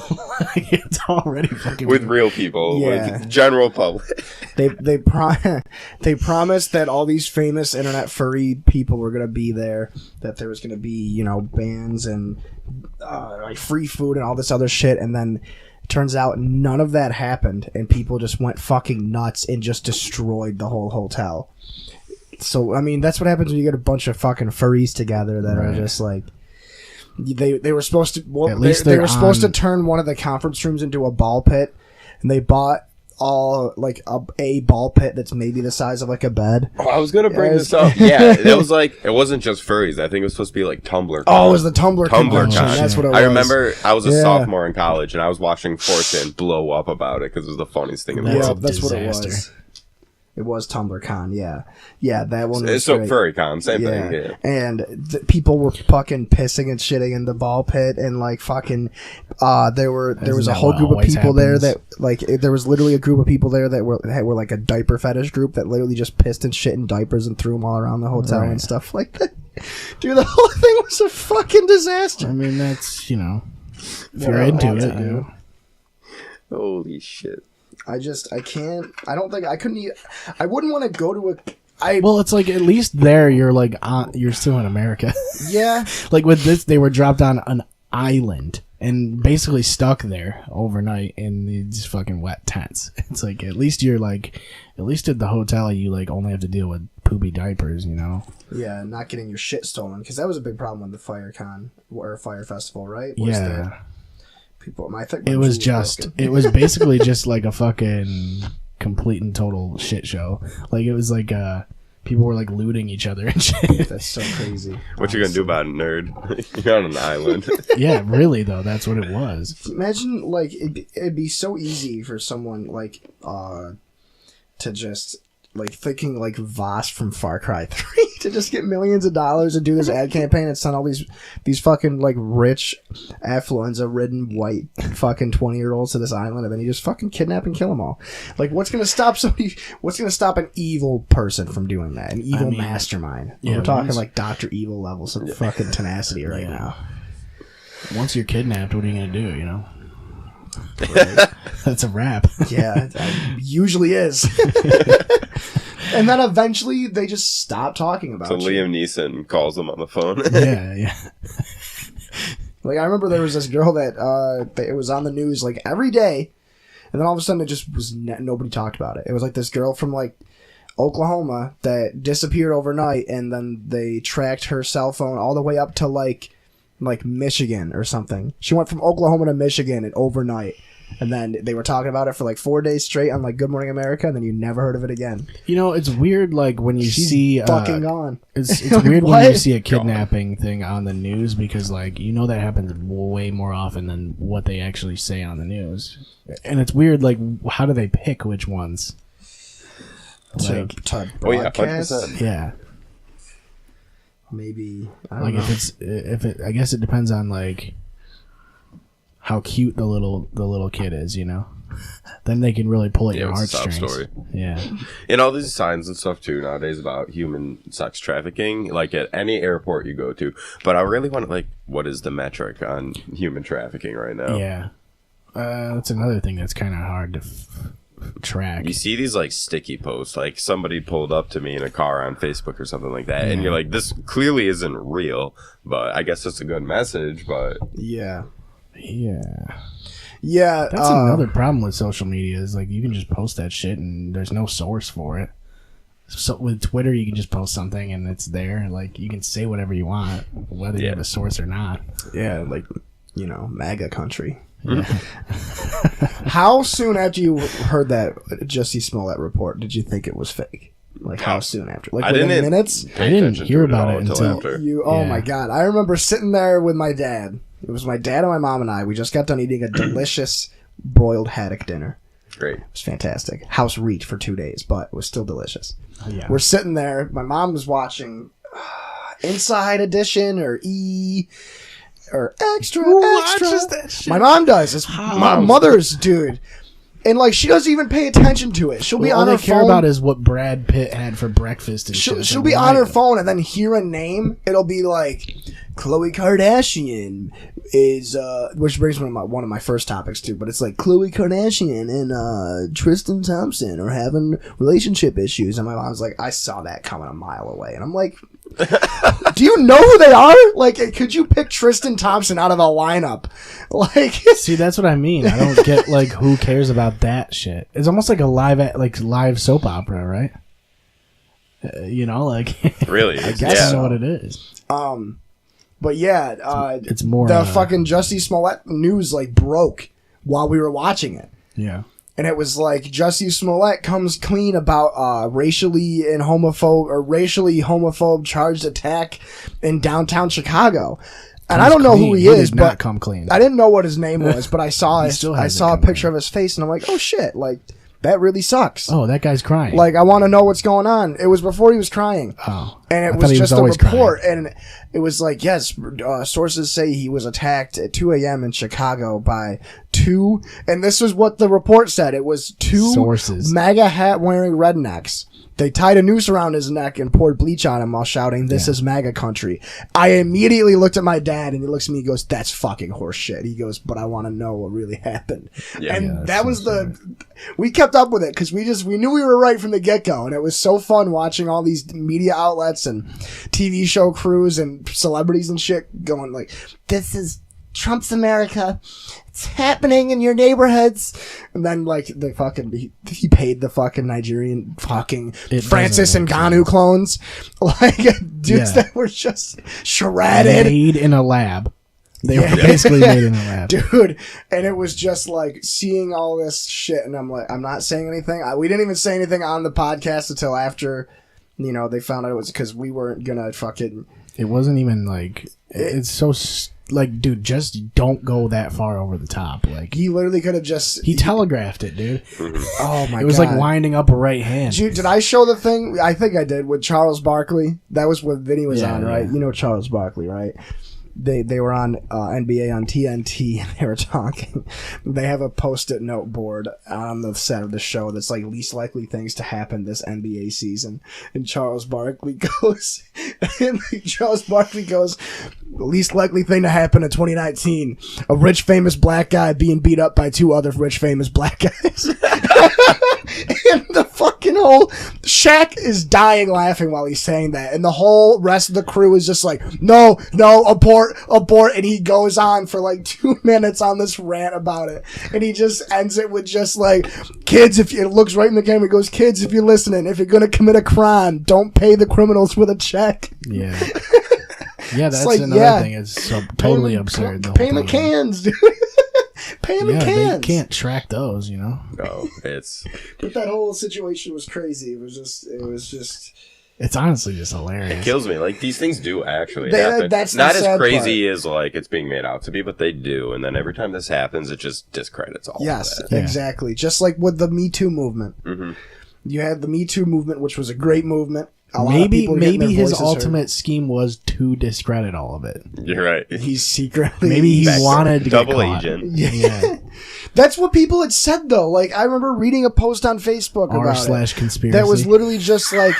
it's already fucking with weird. Real people, Yeah. like general public. They promised that all these famous internet furry people were gonna be there, that there was gonna be bands and like free food and all this other shit, and then it turns out none of that happened, and people just went fucking nuts and just destroyed the whole hotel. So I mean, that's what happens when you get a bunch of fucking furries together that are just like they were supposed to. Well, they were supposed to turn one of the conference rooms into a ball pit, and they bought like a ball pit that's maybe the size of like a bed. Oh, I was gonna bring this up. Yeah, it was like, it wasn't just furries. I think it was supposed to be like Tumblr. Oh, it was the Tumblr convention. Con. That's what it was. I remember I was a sophomore in college, and I was watching 4chan blow up about it because it was the funniest thing in the That's world. a That's what it disaster. was. It was TumblrCon, yeah, that one was So great. FurryCon, same thing. Yeah. And people were fucking pissing and shitting in the ball pit, and like fucking, there was a whole group of people there that like there was literally a group of people there that were like a diaper fetish group that literally just pissed and shit in diapers and threw them all around the hotel and stuff like that. Dude, the whole thing was a fucking disaster. I mean, that's if you're into it, Holy shit. I can't. I don't think I couldn't. I wouldn't want to go to well, it's like at least there you're like you're still in America. Yeah. Like with this, they were dropped on an island and basically stuck there overnight in these fucking wet tents. It's like at least at the hotel you like only have to deal with poopy diapers, Yeah, not getting your shit stolen, because that was a big problem with the FireCon or Fire Festival, right? People, I think it was basically just like a fucking complete and total shit show. Like it was like people were like looting each other and shit. That's so crazy. What you gonna do about it, nerd? You're on an island. Yeah, really though, that's what it was. Imagine like it'd be so easy for someone like to just like thinking like Voss from Far Cry 3 to just get millions of dollars and do this ad campaign and send all these fucking like rich affluenza-ridden white fucking 20-year-olds to this island, and then you just fucking kidnap and kill them all. Like, what's gonna stop an evil person from doing that? An evil mastermind. Yeah, we're talking like Dr. Evil levels of fucking tenacity right now. Once you're kidnapped, what are you gonna do? Right. That's a wrap. Yeah, it usually is. And then eventually they just stop talking about it. So Liam Neeson calls them on the phone. Yeah. Like, I remember there was this girl that it was on the news like every day, and then all of a sudden it just was nobody talked about it. It was like this girl from like Oklahoma that disappeared overnight, and then they tracked her cell phone all the way up to like Michigan or something. She went from Oklahoma to Michigan and overnight, and then they were talking about it for like 4 days straight on like Good Morning America, and then you never heard of it again. It's weird like when you see fucking gone. It's weird when you see a kidnapping thing on the news, because like that happens way more often than what they actually say on the news. And it's weird, like, how do they pick which ones To broadcast? 100%. Yeah. maybe Like if it, I guess it depends on like how cute the little kid is, you know. Then they can really pull at your it's a sob heartstrings. story. Yeah. And all these signs and stuff too nowadays about human sex trafficking, like at any airport you go to. But I really want to, like, what is the metric on human trafficking right now? Yeah. That's another thing that's kind of hard to track. You see these like sticky posts, like somebody pulled up to me in a car on Facebook or something like that, and you're like, this clearly isn't real, but I guess it's a good message. But yeah. That's another problem with social media is like you can just post that shit and there's no source for it. So with Twitter, you can just post something and it's there. Like you can say whatever you want, whether you have a source or not. Yeah, like, you know, MAGA country. Yeah. How soon after you heard that Jussie Smollett report did you think it was fake? Like how soon after? Like I within didn't minutes? I didn't hear about it until after. Oh my god! I remember sitting there with my dad. It was my dad and my mom and I. We just got done eating a delicious broiled haddock dinner. Great. It was fantastic. House reach for 2 days, but it was still delicious. Yeah. We're sitting there. My mom was watching Inside Edition or E or Extra. watches that shit? My mom does. It's my mother's dude. And like she doesn't even pay attention to it. She'll be on her all they care phone. about is what Brad Pitt had for breakfast and shit. She'll be on her phone and then hear a name. It'll be like Khloe Kardashian is which brings me to one of my first topics too, but it's like Khloe Kardashian and Tristan Thompson are having relationship issues, and my mom's like, I saw that coming a mile away, and I'm like, do you know who they are? Like, could you pick Tristan Thompson out of the lineup? Like, see, that's what I mean. I don't get like who cares about that shit. It's almost like a live soap opera, right? You know, like Really? I guess that's what it is. But yeah, It's more the fucking Jussie Smollett news like broke while we were watching it. Yeah. And it was like Jussie Smollett comes clean about racially homophobe charged attack in downtown Chicago. And I don't know who he is, did not but come clean. I didn't know what his name was, but I saw a hasn't picture come of his face, and I'm like, oh shit, like that really sucks. Oh, that guy's crying. Like, I want to know what's going on. It was before he was crying. Oh. And it I was thought he just was a always report. crying. And it was like, yes, sources say he was attacked at 2 a.m. in Chicago by two. And this is what the report said. It was two Sources. MAGA hat wearing rednecks. They tied a noose around his neck and poured bleach on him while shouting, "This is MAGA country." I immediately looked at my dad, and he looks at me and goes, "That's fucking horseshit." He goes, "But I want to know what really happened." Yeah. And Yeah, that was we kept up with it because we knew we were right from the get-go, and it was so fun watching all these media outlets and TV show crews and celebrities and shit going like, "This is Trump's America. It's happening in your neighborhoods." And then like the fucking he paid the fucking Nigerian fucking Francis Ngannou clones, like dudes that were just shredded, made in a lab. They were basically made in a lab, dude. And it was just like seeing all this shit, and I'm like, I'm not saying anything. We didn't even say anything on the podcast until after, you know, they found out it was because we weren't gonna fucking. It wasn't even like it's so. Like, dude, just don't go that far over the top. Like, He literally could have just. he telegraphed it, dude. Oh my god! It was like winding up a right hand. Did I show the thing? I think I did with Charles Barkley. That was what Vinny was on, right? Yeah. You know Charles Barkley, right? They were on NBA on TNT, and they were talking. They have a post-it note board on the set of the show that's like least likely things to happen this NBA season. And Charles Barkley goes, least likely thing to happen in 2019: a rich famous black guy being beat up by two other rich famous black guys. And the fucking whole Shaq is dying laughing while he's saying that, and the whole rest of the crew is just like, no, abort, and he goes on for like 2 minutes on this rant about it, and he just ends it with just like, kids, if it looks right in the camera, he goes, kids, if you're listening, if you're gonna commit a crime, don't pay the criminals with a check. Yeah. Yeah, that's like, another thing. It's so totally absurd. Pay the cans, dude. Pay them in cans. They can't track those, you know. No, it's. But that whole situation was crazy. It was just. It's honestly just hilarious. It kills me. Like, these things do actually happen. That's not the as sad crazy as like it's being made out to be, but they do. And then every time this happens, it just discredits all. Yes, of that. exactly. Just like with the Me Too movement. Mm-hmm. You had the Me Too movement, which was a great movement. a lot of people are getting their maybe his voices ultimate heard. scheme was to discredit all of it. You're right. He's secretly Maybe he Back wanted to double get caught. agent. Yeah. That's what people had said though. Like I remember reading a post on Facebook about it. /conspiracy. That was literally just like,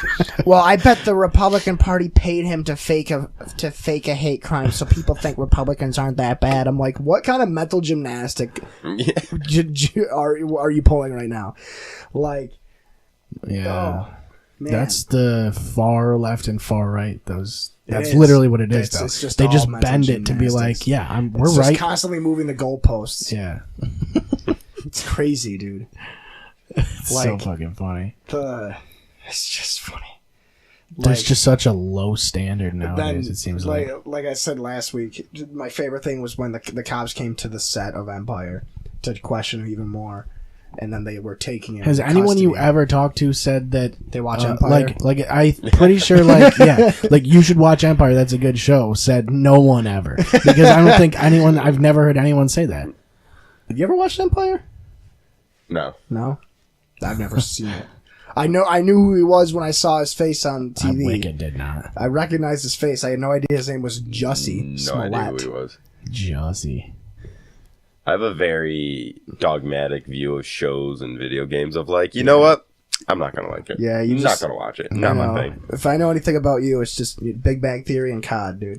well, I bet the Republican Party paid him to fake a hate crime, so people think Republicans aren't that bad. I'm like, what kind of mental gymnastic are you pulling right now? Like, Yeah. oh, man. That's the far left and far right. That's is. literally what it is. Though. It's just they all just mental bend it to be gymnastics. like, yeah, we're It's right. just constantly moving the goalposts. Yeah. It's crazy, dude. It's so fucking funny. It's just funny. There's just such a low standard nowadays, Then, it seems like. Like I said last week, my favorite thing was when the cops came to the set of Empire to question him even more, and then they were taking him. Has into anyone you custody. ever talked to said that They watch Empire? Like I'm pretty sure like you should watch Empire, that's a good show, said no one ever. Because I don't think I've never heard anyone say that. Have you ever watched Empire? No. No, I've never seen it. I knew who he was when I saw his face on TV. Wicked did not. I recognized his face. I had no idea his name was Jussie No Smollett. idea who he was. Jussie. I have a very dogmatic view of shows and video games of like, you know what? I'm not going to like it. Yeah, I'm not going to watch it. Not my thing. If I know anything about you, it's just Big Bang Theory and COD, dude.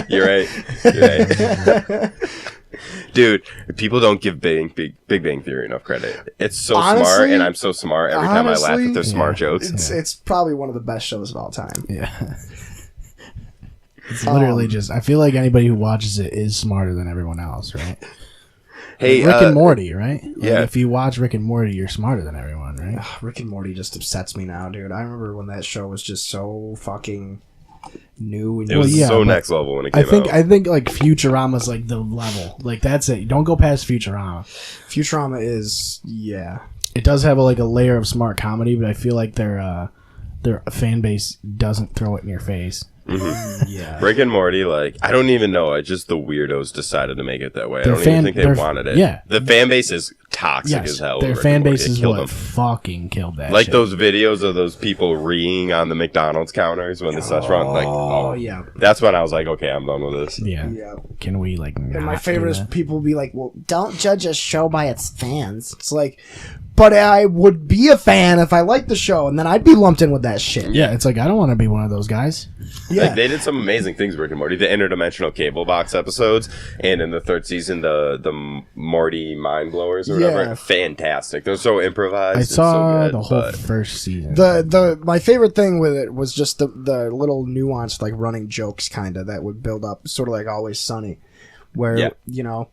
You're right. Dude, people don't give Big Bang Theory enough credit. It's so Honestly, smart, and I'm so smart every time I laugh at their smart jokes. It's probably one of the best shows of all time. Yeah. It's literally just, I feel like anybody who watches it is smarter than everyone else, right? Hey, Rick and Morty, right? Like, yeah. if you watch Rick and Morty, you're smarter than everyone, right? Ugh, Rick and Morty just upsets me now, dude. I remember when that show was just so fucking new. And It was yeah, so but next level when it came out. I think like Futurama's like the level. Like that's it. Don't go past Futurama. Futurama is, yeah. It does have a layer of smart comedy, but I feel like their fan base doesn't throw it in your face. Yeah. Rick and Morty, like, I don't even know. I just the weirdos decided to make it that way. I Their don't even think they their- wanted it. yeah. The fan base is toxic Yes, as hell. their with Rick fan and Morty. base It is killed what them. fucking killed that. Like shit. those videos of those people reeing on the McDonald's counters when the restaurant, like, Oh, yeah. That's when I was like, okay, I'm done with this. Yeah. Yeah. Can we like? And my favorite is people be like, well, don't judge a show by its fans. It's like, but I would be a fan if I liked the show, and then I'd be lumped in with that shit. Yeah, it's like I don't want to be one of those guys. Yeah. Like, they did some amazing things, Rick and Morty. The interdimensional cable box episodes, and in the third season, the Morty mind blowers or whatever. Yeah. Fantastic. They're so improvised. I It's saw so good, the whole but- first season. My favorite thing with it was just the little nuanced like running jokes kind of that would build up, sort of like Always Sunny, where Yeah. you know,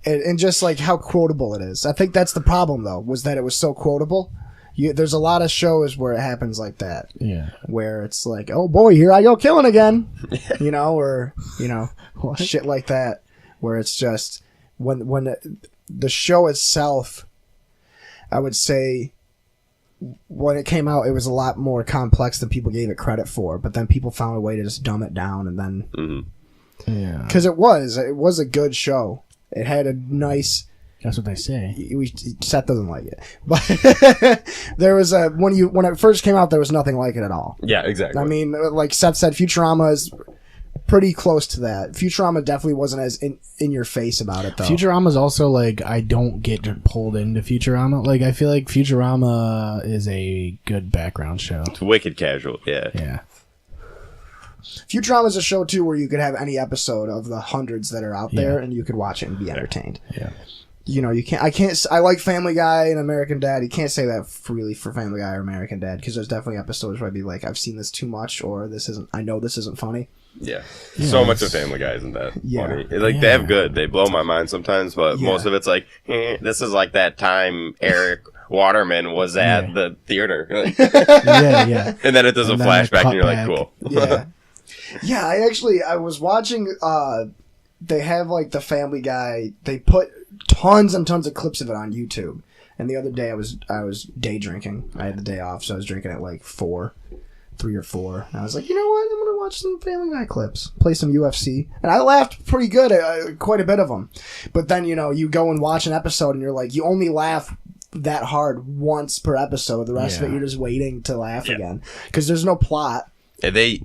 and just like how quotable it is. I think that's the problem though, was that it was so quotable. There's a lot of shows where it happens like that, yeah. where it's like, oh boy, here I go killing again, you know, or you know, shit like that, where it's just when the show itself, I would say, when it came out, it was a lot more complex than people gave it credit for. But then people found a way to just dumb it down, and then Yeah. because it was a good show. It had a nice. That's what they say. Seth doesn't like it, but there was when it first came out, there was nothing like it at all. Yeah, exactly. I mean, like Seth said, Futurama is pretty close to that. Futurama definitely wasn't as in your face about it though. Futurama's also like I don't get pulled into Futurama. Like I feel like Futurama is a good background show. It's wicked casual. Yeah. Yeah. Futurama is a show too where you could have any episode of the hundreds that are out there, and you could watch it and be entertained. Yeah. You know, I like Family Guy and American Dad. You can't say that freely for Family Guy or American Dad, because there's definitely episodes where I'd be like, I've seen this too much, or I know this isn't funny. Yeah. So much of Family Guy isn't that Yeah. funny. Like, they have good. They blow my mind sometimes, but Yeah. most of it's like, this is like that time Eric Waterman was at the theater. Yeah. And then it does a And then a flashback, and you're like, cutback. cool. Yeah. Yeah, I was watching, they have like the Family Guy, they put tons and tons of clips of it on YouTube. And the other day I was day drinking. I had the day off, so I was drinking at like 3 or 4. And I was like, you know what? I'm going to watch some Family Guy clips, play some UFC. And I laughed pretty good, quite a bit of them. But then, you know, you go and watch an episode and you're like, you only laugh that hard once per episode. The rest of it, you're just waiting to laugh again because there's no plot. And they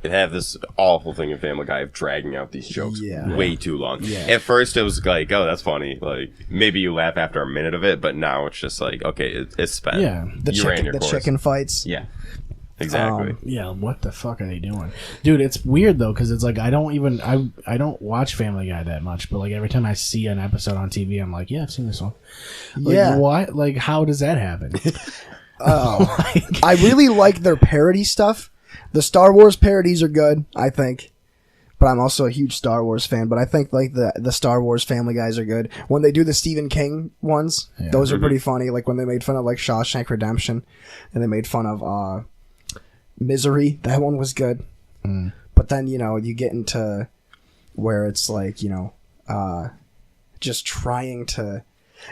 have this awful thing in Family Guy of dragging out these jokes way too long. Yeah. At first, it was like, oh, that's funny. Like, maybe you laugh after a minute of it, but now it's just like, okay, it's spent. Yeah. The chicken fights. Yeah. Exactly. Yeah, what the fuck are they doing? Dude, it's weird, though, because it's like, I don't watch Family Guy that much, but, like, every time I see an episode on TV, I'm like, yeah, I've seen this one. Like, what? Like, how does that happen? I really like their parody stuff. The Star Wars parodies are good, I think. But I'm also a huge Star Wars fan. But I think like the Star Wars Family Guys are good. When they do the Stephen King ones, those are pretty funny. Like when they made fun of like Shawshank Redemption, and they made fun of Misery. That one was good. But then you get into where it's like just trying to.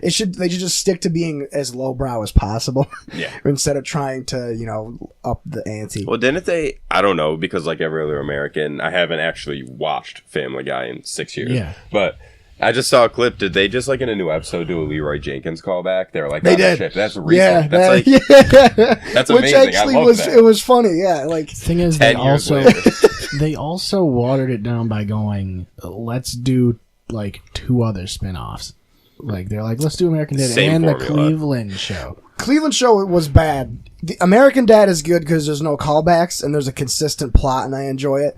They should just stick to being as lowbrow as possible. Yeah. Instead of trying to, up the ante. Well, didn't they? I don't know, because like every other American, I haven't actually watched Family Guy in 6 years. Yeah. But I just saw a clip. Did they just like in a new episode do a Leroy Jenkins callback? They were like, they did. That's recent. That's amazing. Which actually it was funny. Yeah. Like the thing is, they also watered it down by going, let's do like 2 other spinoffs. Like they're like, let's do American Dad and the Cleveland Show. Cleveland Show was bad. The American Dad is good because there's no callbacks and there's a consistent plot, and I enjoy it.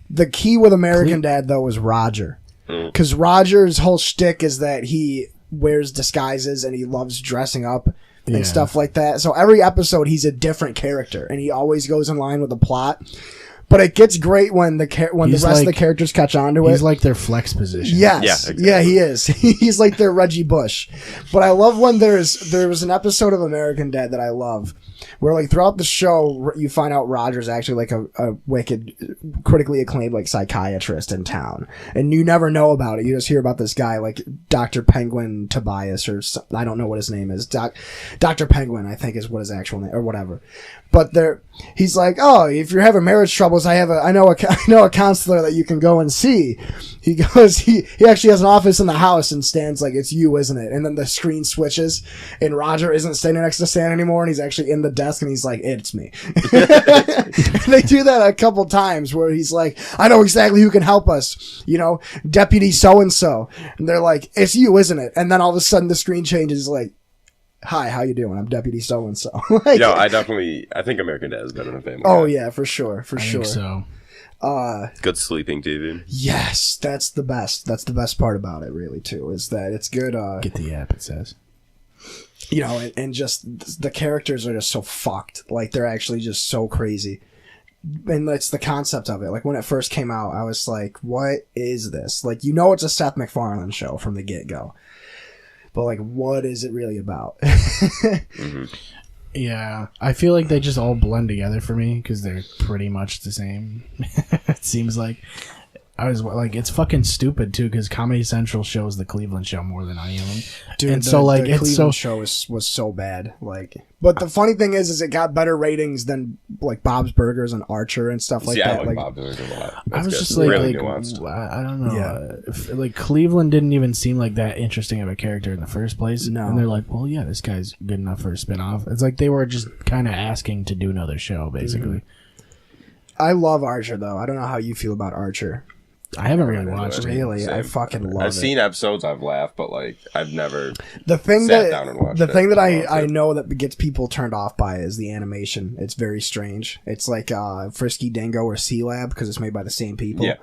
The key with American Dad though is Roger, because Roger's whole shtick is that he wears disguises and he loves dressing up and stuff like that. So every episode he's a different character, and he always goes in line with the plot. But it gets great when the rest of the characters catch on to it. He's like their flex position. Yes. Yeah, exactly. Yeah, he is. He's like their Reggie Bush. But I love when there was an episode of American Dad that I love where like throughout the show you find out Roger's actually like a wicked, critically acclaimed like psychiatrist in town. And you never know about it. You just hear about this guy like Dr. Penguin Tobias or I don't know what his name is. Dr. Penguin, I think is what his actual name or whatever. But he's like, oh, if you're having marriage troubles, I know a counselor that you can go and see. He goes, he actually has an office in the house, and Stan's like, it's you, isn't it? And then the screen switches, and Roger isn't standing next to Stan anymore, and he's actually in the desk, and he's like, it's me. They do that a couple times where he's like, I know exactly who can help us, Deputy so-and-so. And they're like, it's you, isn't it? And then all of a sudden the screen changes like, hi, how you doing? I'm Deputy so-and-so. I think American Dad is better than Family Guy. Oh, yeah, for sure. I think so. Good sleeping TV. Yes, that's the best. That's the best part about it, really, too, is that it's good. Get the app, it says. And just the characters are just so fucked. Like, they're actually just so crazy. And that's the concept of it. Like, when it first came out, I was like, what is this? Like, it's a Seth MacFarlane show from the get-go. But, like, what is it really about? Yeah, I feel like they just all blend together for me because they're pretty much the same. It seems like. I was like, it's fucking stupid, too, because Comedy Central shows the Cleveland Show more than any of them. Dude, and the Cleveland show was so bad. Like, but the funny thing is it got better ratings than, like, Bob's Burgers and Archer and stuff like that. I like Bob's Burgers a lot. I was just like, really I don't know. Yeah. Like, Cleveland didn't even seem like that interesting of a character in the first place. No. And they're like, well, yeah, this guy's good enough for a spinoff. It's like they were just kind of asking to do another show, basically. I love Archer, though. I don't know how you feel about Archer. I haven't really watched it. Really, I fucking love it. I've seen episodes, I've laughed, but like I've never sat down and watched it. The thing that I know that gets people turned off by is the animation. It's very strange. It's like Frisky Dingo or C-Lab because it's made by the same people. Yeah.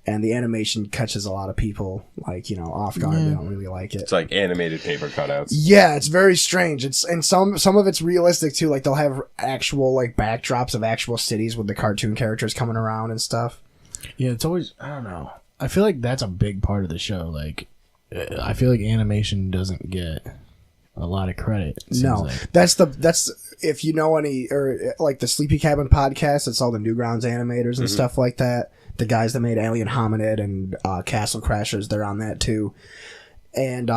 And the animation catches a lot of people like, off guard. They don't really like it. It's like animated paper cutouts. Yeah, it's very strange. And some of it's realistic too. Like they'll have actual like backdrops of actual cities with the cartoon characters coming around and stuff. Yeah, it's always, I don't know. I feel like that's a big part of the show. Like, I feel like animation doesn't get a lot of credit. No, like. that's if you know any, or like the Sleepy Cabin podcast, it's all the Newgrounds animators and stuff like that. The guys that made Alien Hominid and Castle Crashers, they're on that too. And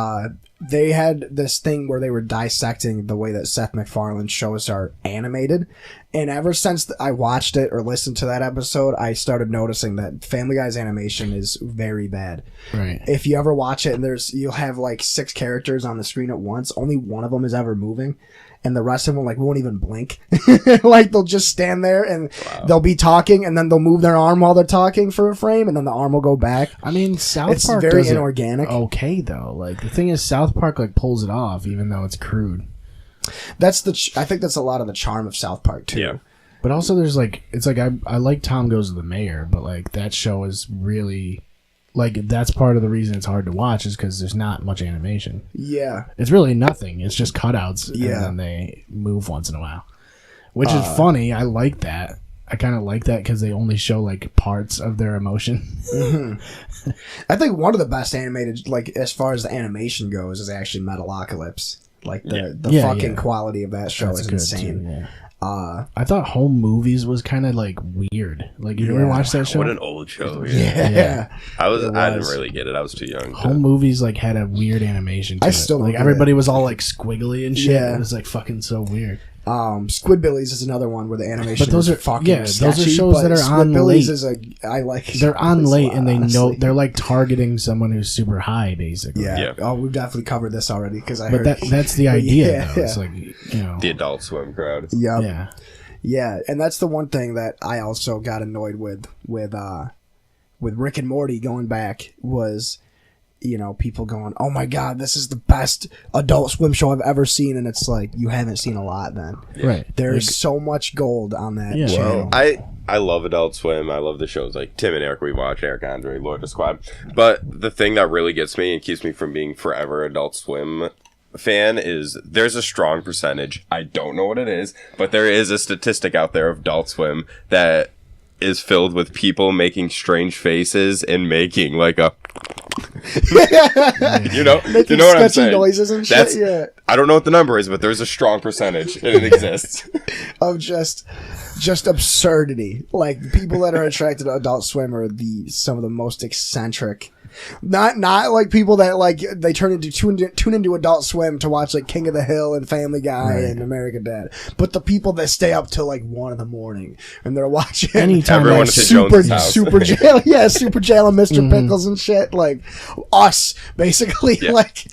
they had this thing where they were dissecting the way that Seth MacFarlane's shows are animated. And ever since I watched it or listened to that episode, I started noticing that Family Guy's animation is very bad. Right. If you ever watch it and you'll have like 6 characters on the screen at once, only one of them is ever moving. And the rest of them like won't even blink. Like they'll just stand there and they'll be talking and then they'll move their arm while they're talking for a frame and then the arm will go back. I mean, South It's Park very does it inorganic. okay though. Like the thing is, South Park like pulls it off even though it's crude. That's I think that's a lot of the charm of South Park too. Yeah. But also, there's like it's like I like Tom Goes to the Mayor, but like that show is really like that's part of the reason it's hard to watch is because there's not much animation. Yeah. It's really nothing. It's just cutouts, Yeah. and then they move once in a while, which is funny. I like that. I kind of like that because they only show like parts of their emotion. I think one of the best animated, like as far as the animation goes, is actually Metalocalypse. Like the Yeah, fucking yeah. quality of that show That's is good, insane. too, yeah. I thought Home Movies was kind of like weird. Like you ever watch that show? What an old show. Yeah. I It didn't was. really get it. I was too young. Home Movies like had a weird animation. To I it. still don't like get everybody it. was all like squiggly and shit. Yeah. It was like fucking so weird. Squidbillies is another one where the animation But those is are- fucking yeah, those are sketchy, shows but that are on Squidbillies late. I like. They're on Squidbillies a late lot, and they know honestly. they're like targeting someone who's super high, basically. Yeah. Yeah. Oh, we've definitely covered this already because I But heard. that's the idea, Yeah, though. It's yeah. like you know, The Adult Swim crowd. Yep. yeah. Yeah, and that's the one thing that I also got annoyed with Rick and Morty going back was, you know, people going, "Oh my god, this is the best Adult Swim show I've ever seen," and it's like you haven't seen a lot. Then Right. there's so much gold on that Yeah. channel. I love Adult Swim. I love the shows like Tim and Eric we watch, Eric Andre, Lord of Squad. But the thing that really gets me and keeps me from being forever Adult Swim fan is there's a strong percentage, I don't know what it is, but there is a statistic out there of Adult Swim that is filled with people making strange faces and making like a you know Making what I'm sketchy saying. noises and shit, yeah. I don't know what the number is, but there's a strong percentage and it exists. Of just absurdity. Like people that are attracted to Adult Swim are some of the most eccentric. Not like people that like they tune into Adult Swim to watch like King of the Hill and Family Guy and American Dad, but the people that stay up till like 1 a.m. and they're watching Anytime Everyone like, at the super Jones's house. super jail, super jail and Mr. Pickles and shit, like us basically. Yeah. like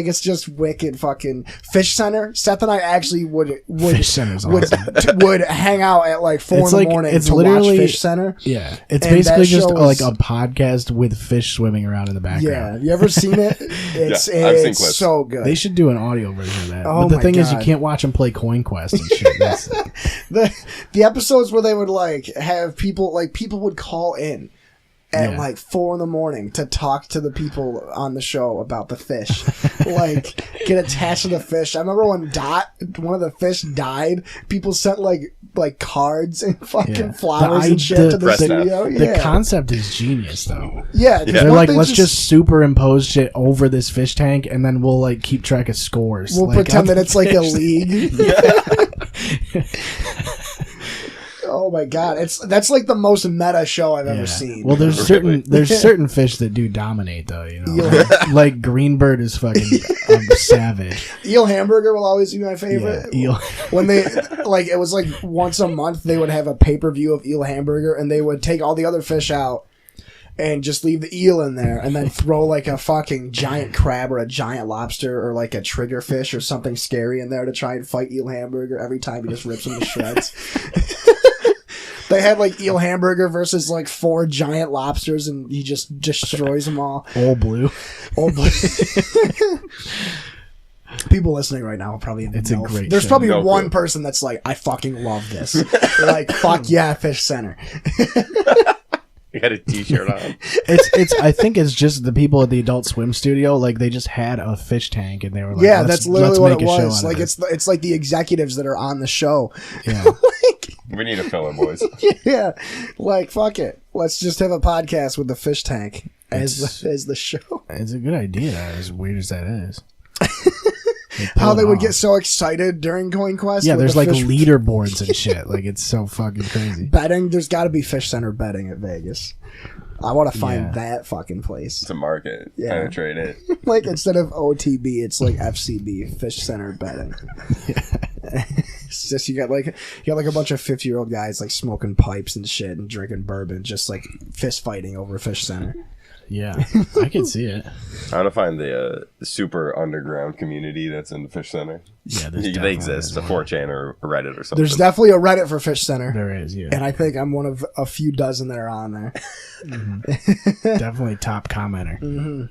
it's just wicked fucking Fish Center. Seth and I actually would Fish Center's would, awesome. would hang out at like 4 It's in the like- morning it's to literally- watch Fish Center. Yeah, it's And basically that just show like is- a podcast with fish swimming around in the Yeah, background. you ever seen it? It's I've seen clips. so good. They should do an audio version of that. Oh but the my thing is, you God. can't watch them play Coin Quest and shit. That's, the episodes where they would like have people would call in at Yeah. like 4 in the morning to talk to the people on the show about the fish, like get attached to the fish. I remember when one of the fish died, people sent like cards and fucking Yeah. flowers and shit to the Press studio. the Yeah, concept is genius, though. yeah. 'cause They're one like, thing let's just superimpose shit over this fish tank, and then we'll like keep track of scores. we'll like, pretend of that it's like a fish. league. Oh my god, that's like the most meta show I've ever Yeah. seen. Well, there's certain fish that do dominate, though. You know, Yeah. like Greenbird is fucking savage. Eel Hamburger will always be my favorite. Yeah, eel. When they like it was like once a month they would have a pay-per-view of Eel Hamburger and they would take all the other fish out and just leave the eel in there and then throw like a fucking giant crab or a giant lobster or like a triggerfish or something scary in there to try and fight Eel Hamburger. Every time he just rips them to shreds. They had like Eel Hamburger versus like 4 giant lobsters and he just destroys them all. Old blue. Oh, boy. People listening right now will probably It's a great There's show. probably No one clue. person that's like, I fucking love this. They're like, fuck yeah, Fish Center. You had a t-shirt on. It's. I think it's just the people at the Adult Swim studio. Like they just had a fish tank, and they were like, Yeah, let's, that's literally let's what make it a show was. out of Like this. it's like the executives that are on the show. Yeah. Like, We need a filler, boys. yeah, like fuck it. Let's just have a podcast with the fish tank as It's- the show. It's a good idea, as weird as that is. How they would get so excited during Coin Quest. Yeah, with there's the like fish- leaderboards and shit. Like, it's so fucking crazy. betting. There's got to be Fish Center betting at Vegas. I want to find Yeah. that fucking place. To market, Yeah. penetrate it. Like, instead of OTB, it's like FCB, Fish Center betting. It's just you got like a bunch of 50-year-old guys like smoking pipes and shit and drinking bourbon, just like fist fighting over Fish Center. Yeah, I can see it. I want to find the super underground community that's in the Fish Center. Yeah, They exist, a 4chan or a Reddit or something. There's definitely a Reddit for Fish Center. There is, yeah. And I think I'm one of a few dozen that are on there. Definitely top commenter.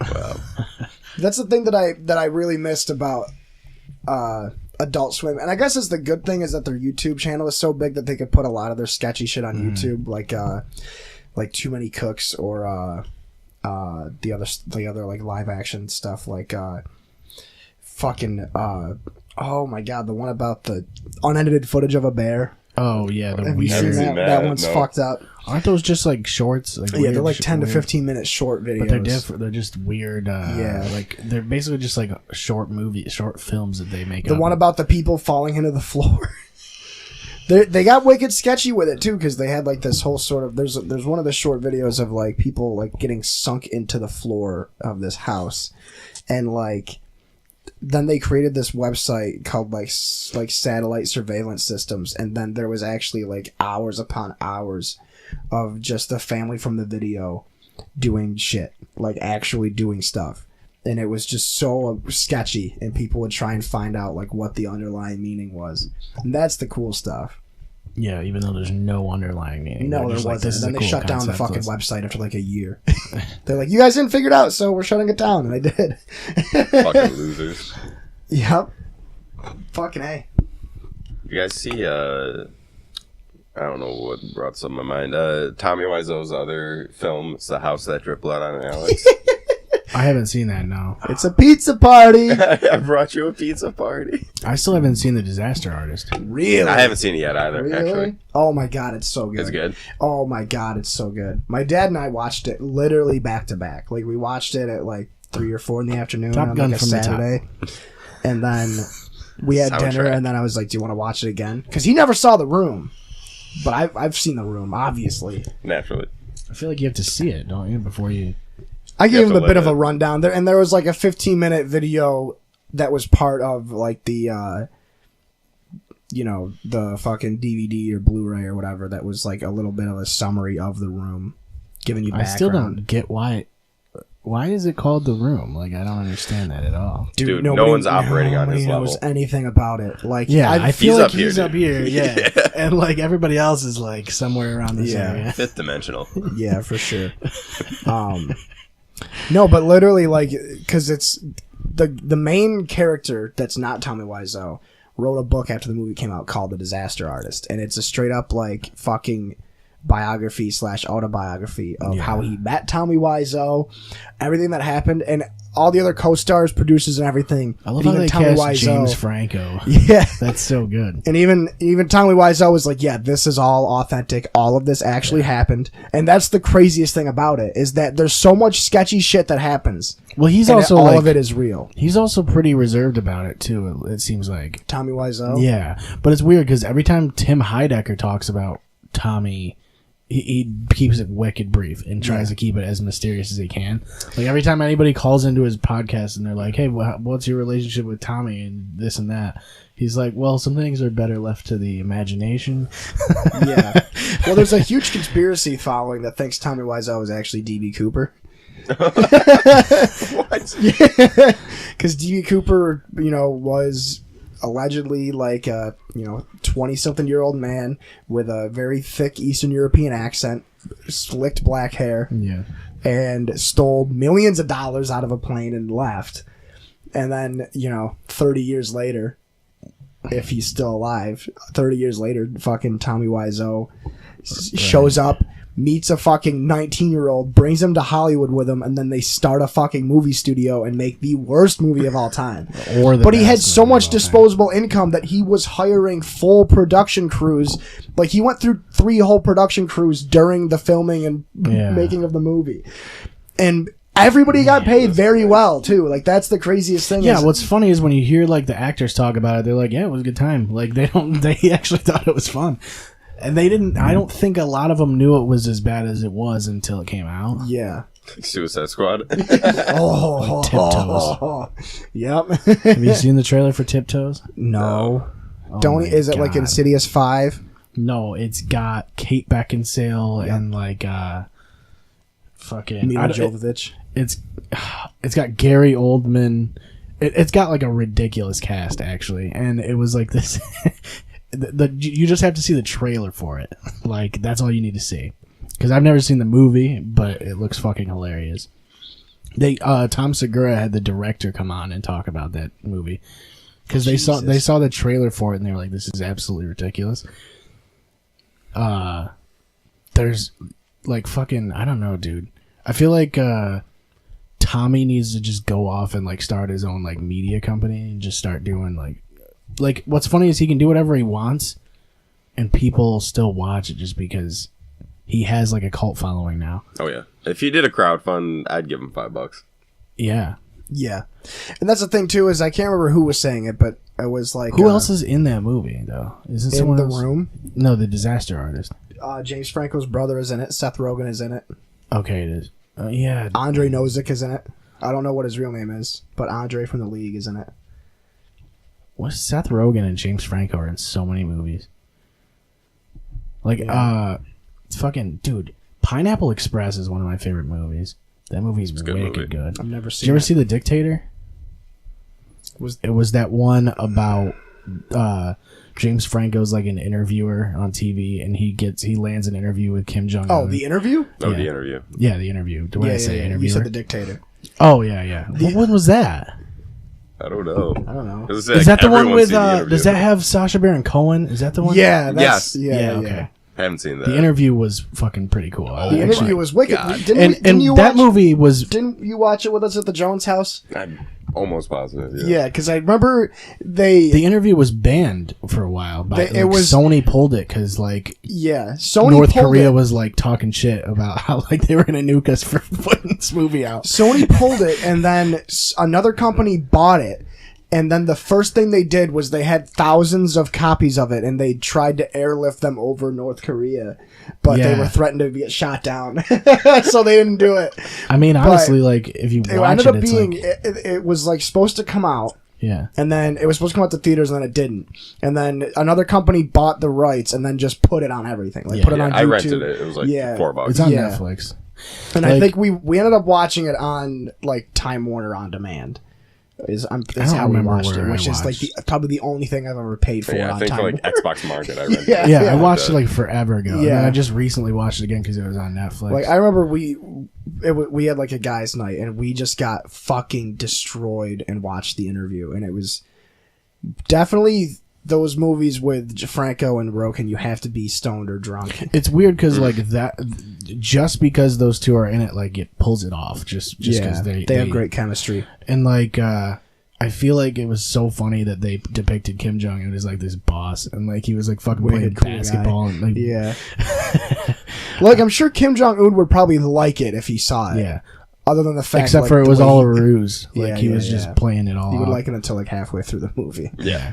Wow. That's the thing that I really missed about Adult Swim, and I guess it's the good thing is that their YouTube channel is so big that they could put a lot of their sketchy shit on YouTube, like Too Many Cooks or the other like live action stuff like fucking oh my god, the one about the unedited footage of a bear. Oh, yeah. Have you seen that? That one's fucked up. Aren't those just like shorts? Like Yeah, they're like weird 10 to weird- 15 minute short videos. But they're different. They're just weird. Yeah. Like, they're basically just like short films that they make. The one about the people falling into the floor. They got wicked sketchy with it too, because they had like this whole sort of there's one of the short videos of like people like getting sunk into the floor of this house, and like then they created this website called like satellite surveillance systems, and then there was actually like hours upon hours of just the family from the video doing shit, like actually doing stuff. And it was just so sketchy, and people would try and find out like what the underlying meaning was, and that's the cool stuff. Yeah, even though there's no underlying meaning. No, They're there just wasn't. like, this is And then a they cool shut down the concept, fucking let's- website after like a year. They're like, "You guys didn't figure it out, so we're shutting it down," and they did. Fucking losers. Yep. Fucking A. You guys see, I don't know what brought some in my mind. Tommy Wiseau's other film, it's The House That Dripped Blood on Alex. I haven't seen that, no. It's a pizza party. I brought you a pizza party. I still haven't seen The Disaster Artist. Really? I haven't seen it yet either, Really? actually. Oh my god, it's so good. It's good. Oh my god, it's so good. My dad and I watched it literally back to back. Like we watched it at like 3 or 4 in the afternoon Top on Gun like a from the top. Saturday, and then we had dinner, Soundtrack. and then I was like, "Do you want to watch it again?" Because he never saw The Room, but I've seen The Room, obviously. Naturally. I feel like you have to see it, don't you, before you... I gave have him a to bit let of a it- rundown there, and there was like a 15-minute video that was part of like the the fucking DVD or Blu-ray or whatever that was like a little bit of a summary of The Room, giving you I background. still don't get why is it called The Room? Like, I don't understand that at all. Dude, no one's operating on his knows level. anything about it. Like, Yeah, I feel he's like up here, he's up dude. here, yeah. And like everybody else is like somewhere around this Yeah. area. Fifth dimensional. yeah, for sure. No, but literally, like, because it's the main character that's not Tommy Wiseau wrote a book after the movie came out called The Disaster Artist, and it's a straight up like fucking biography / autobiography of how he met Tommy Wiseau, everything that happened, and all the other co-stars, producers, and everything. I love and how they Tommy cast James Franco. Yeah. That's so good. And even Tommy Wiseau was like, yeah, this is all authentic. All of this actually happened. And that's the craziest thing about it, is that there's so much sketchy shit that happens. Well, he's And also all like, of it is real. he's also pretty reserved about it too. It seems like. Tommy Wiseau. Yeah, but it's weird because every time Tim Heidecker talks about Tommy, he keeps it wicked brief and tries to keep it as mysterious as he can. Like every time anybody calls into his podcast and they're like, "Hey, what's your relationship with Tommy and this and that?" He's like, "Well, some things are better left to the imagination." Yeah. Well, there's a huge conspiracy following that thinks Tommy Wiseau is actually D.B. Cooper. What? Because D.B. Cooper, was allegedly like a 20-something-year-old man with a very thick Eastern European accent, slicked black hair, Yeah. and stole millions of dollars out of a plane and left. And then 30 years later, if he's still alive, 30 years later, fucking Tommy Wiseau shows up, meets a fucking 19-year-old, brings him to Hollywood with him, and then they start a fucking movie studio and make the worst movie of all time. But he had best so movie much of all time. disposable income that he was hiring full production crews. Like, he went through 3 whole production crews during the filming and Yeah. making of the movie. And everybody got paid very well too. Like that's the craziest thing. Yeah, what's funny is when you hear like the actors talk about it, they're like, "Yeah, it was a good time." Like they actually thought it was fun, and they didn't. I don't think a lot of them knew it was as bad as it was until it came out. Yeah. Suicide Squad. Oh, Tiptoes. Yep. Have you seen the trailer for Tiptoes? No. Oh Don't. my Is it like God. Insidious 5? No, it's got Kate Beckinsale and like fucking Mila Jovovich. It's got Gary Oldman. It's got like a ridiculous cast actually, and it was like this. You just have to see the trailer for it. Like that's all you need to see, because I've never seen the movie, but it looks fucking hilarious. Tom Segura had the director come on and talk about that movie because they saw the trailer for it and they were like, "This is absolutely ridiculous." There's like fucking I don't know, dude. I feel like Tommy needs to just go off and like start his own like media company and just start doing like what's funny is he can do whatever he wants and people still watch it just because he has like a cult following now. Oh yeah. If he did a crowdfund, I'd give him $5. Yeah. Yeah. And that's the thing too, is I can't remember who was saying it, but it was like Who else is in that movie though? Is it in someone the else? room? No, the disaster artist. James Franco's brother is in it. Seth Rogen is in it. Okay, it is. Yeah. Andre Nozick is in it. I don't know what his real name is, but Andre from The League is in it. What's Seth Rogen and James Franco are in so many movies. Like, fucking dude, Pineapple Express is one of my favorite movies. That movie's wicked good. I've never Did seen you ever it. see The Dictator? It was that one about James Franco's like an interviewer on TV, and he lands an interview with Kim Jong Un. Oh, The Interview? Oh, Yeah. The Interview. Yeah, The Interview. Do I say interviewer? You said The Dictator. Oh yeah. When was that? I don't know. I don't know. Is Is that the one with? Does that have Sacha Baron Cohen? Is that the one? Yeah, that's, Yes. yeah, Okay. I haven't seen that. The Interview was fucking pretty cool. The Interview was wicked. God. Didn't you that watch, movie was. Didn't you watch it with us at the Jones house? I'm almost positive. Yeah, because I remember they. The Interview was banned for a while, but Sony pulled it because like Sony North pulled Korea it. was like talking shit about how like they were gonna nuke us for putting this movie out. Sony pulled it, and then another company bought it. And then the first thing they did was they had thousands of copies of it, and they tried to airlift them over North Korea, but they were threatened to get shot down, so they didn't do it. I mean, honestly, like if you It watch ended it, up it's being like, it was like supposed to come out, yeah. and then it was supposed to come out to theaters, and then it didn't. And then another company bought the rights, and then just put it on everything, like put it on YouTube. I rented it. It was like $4. It's on Yeah. Netflix. And I Like- think we ended up watching it on like Time Warner on demand. Is how we remember watched it, where I which is like probably the only thing I've ever paid for Yeah, I on think Time for like Warner. Xbox Market, I rented Yeah. it. Yeah, I watched it like forever ago. Yeah. And I just recently watched it again because it was on Netflix. Like I remember we had like a guys' night and we just got fucking destroyed and watched The Interview, and it was definitely those movies with Franco and Roken. You have to be stoned or drunk. It's weird because like that, just because those two are in it, like it pulls it off. Just because they have great chemistry. And like I feel like it was so funny that they depicted Kim Jong Un as like this boss, and like he was like fucking playing Wicked cool basketball guy. and like Yeah. Like I'm sure Kim Jong Un would probably like it if he saw it. yeah. Other than the fact, Except like, for it the was way all a ruse. Like Yeah, he yeah, was just yeah. playing it all. he would off. like it until like halfway through the movie. Yeah.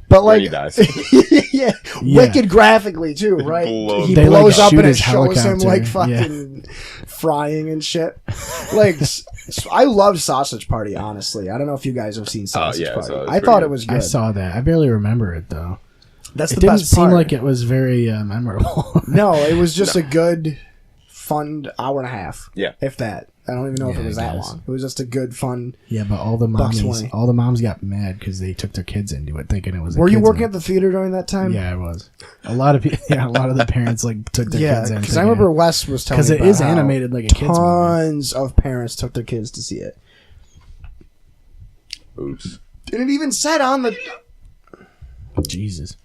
But When like he dies. yeah, Yeah. wicked graphically too, right? Blows He They, blows like, up shoot and it his shows him like helicopter. fucking frying and shit. Like I love Sausage Party, honestly. I don't know if you guys have seen Sausage yeah, Party. so it's I pretty thought good. it was good. I saw that. I barely remember it though. That's It the didn't best seem part. like it was very memorable. No, it was just a good, fun hour and a half. Yeah. If that. I don't even know if Yeah, it was I that guess. long. It was just a good, fun. Yeah, but all the $1.20. moms got mad because they took their kids into it, thinking it was. Were you working at the theater during that time? Yeah, I was. A lot of people. Yeah, a lot of the parents like took their Yeah, kids in. because I remember Wes was telling me because it about is how animated like a kids movie. tons of parents took their kids to see it. Oops. And it even said on the. Jesus,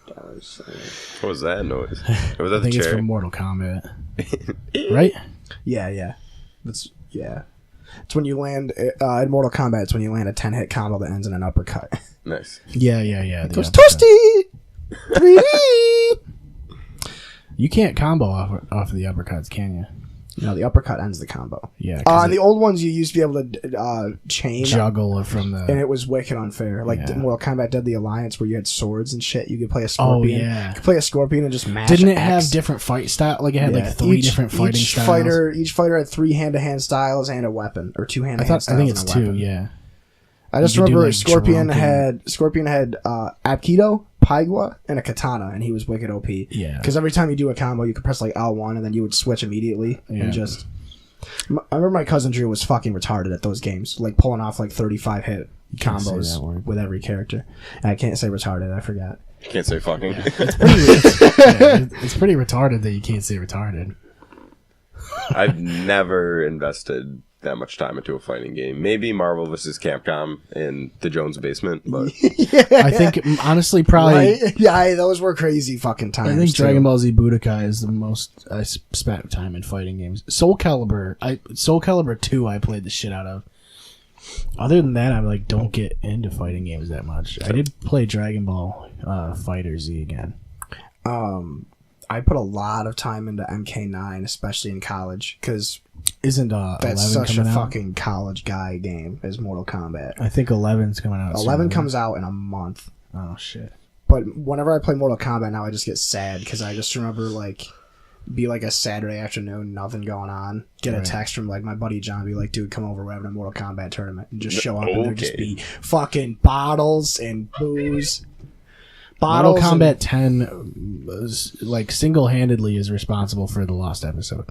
What was that noise? Or was that I the think it's chair? from Mortal Kombat, right? Yeah. It's when you land in Mortal Kombat. It's when you land a 10-hit combo that ends in an uppercut. Nice. Yeah. It goes uppercut. toasty. 3D. You can't combo off of the uppercuts, can you? No, the uppercut ends the combo. Yeah. On the old ones, you used to be able to chain. Juggle from the... And it was wicked unfair. Like Mortal Kombat Deadly Alliance, where you had swords and shit. You could play a scorpion. Oh, yeah. You could play a scorpion and just mash Didn't it X. have different fight style? Like, it had like 3 different fighting styles. Each fighter had 3 hand-to-hand styles and a weapon. Or 2 hand-to-hand styles. I think it's and a 2, weapon. yeah. I just You could do, remember like, Scorpion drunken- had Aikido, Paigwa, and a katana, and he was wicked OP. Yeah. Because every time you do a combo, you could press like L1, and then you would switch immediately. Yeah. And just... I remember my cousin Drew was fucking retarded at those games, like pulling off like 35 hit Can't say that combos word. with every character. And I can't say retarded, I forgot. You can't say fucking. It's pretty retarded that you can't say retarded. I've never invested that much time into a fighting game. Maybe Marvel vs. Capcom in the Jones basement, but I think, honestly, probably... Right? Yeah, those were crazy fucking times. I think too. Dragon Ball Z Budokai is the most I spent time in fighting games. Soul Calibur 2 I played the shit out of. Other than that, I like don't get into fighting games that much. I did play Dragon Ball Fighter Z again. I put a lot of time into MK9, especially in college, because Isn't that's 11 such a coming out? fucking college guy game as Mortal Kombat. I think 11's coming out. 11 soon. comes out in a month. Oh shit. But whenever I play Mortal Kombat now, I just get sad because I just remember like be like a Saturday afternoon, nothing going on. Get a text from like my buddy John, be like, "Dude, come over, we're having a Mortal Kombat tournament," and just show up and there just be fucking bottles and booze. Mortal Kombat 10 was like single-handedly is responsible for the lost episode.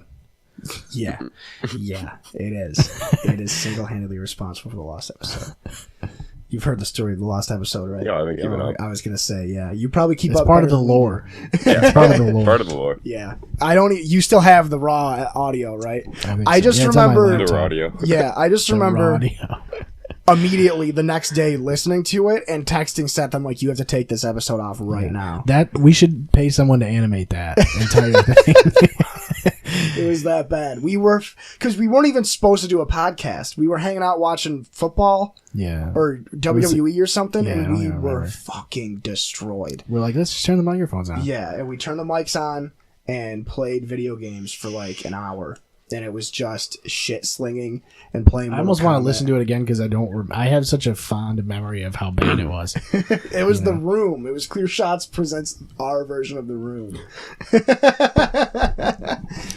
Yeah, it is. It is single-handedly responsible for the lost episode. You've heard the story of the lost episode, right? Yeah, I've been keeping up. I was gonna say, yeah. You probably keep It's up. part of better the than me. lore. It's part of the lore. part of the lore. Yeah, I don't. You still have the raw audio, right? think I so. just Yeah, it's on my remember. laptop. The audio. Yeah, I just The remember audio. immediately the next day listening to it and texting Seth. I'm like, you have to take this episode off right now. That we should pay someone to animate that entire thing. It was that bad. We were because we weren't even supposed to do a podcast. We were hanging out watching football Yeah. or WWE or something, Yeah, I and don't we even were remember. fucking destroyed. We're like, let's just turn the microphones on. Yeah, and we turned the mics on and played video games for like an hour. And it was just shit slinging and playing. I almost want to listen to it again because I don't. I have such a fond memory of how bad it was. It was The Room. It was Clear Shots presents our version of The Room.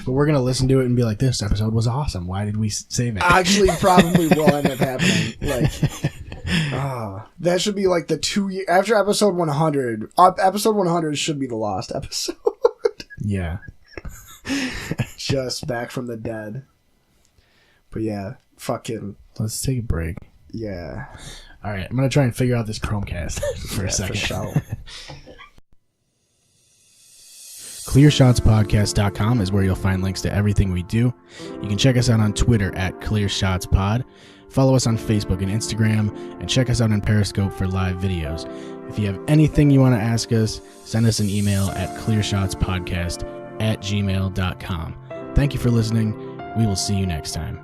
But we're gonna listen to it and be like, "This episode was awesome. Why did we save it?" Actually, probably will end up happening. Like, that should be like the 2 year after episode 100. Episode 100 should be the lost episode. Yeah. Just back from the dead. But yeah, fucking Let's take a break. yeah. All right, I'm gonna try and figure out this Chromecast for a second. For sure. ClearShotsPodcast.com is where you'll find links to everything we do. You can check us out on Twitter at ClearShotsPod. Follow us on Facebook and Instagram, and check us out on Periscope for live videos. If you have anything you want to ask us, send us an email at clearshotspodcast@gmail.com. Thank you for listening. We will see you next time.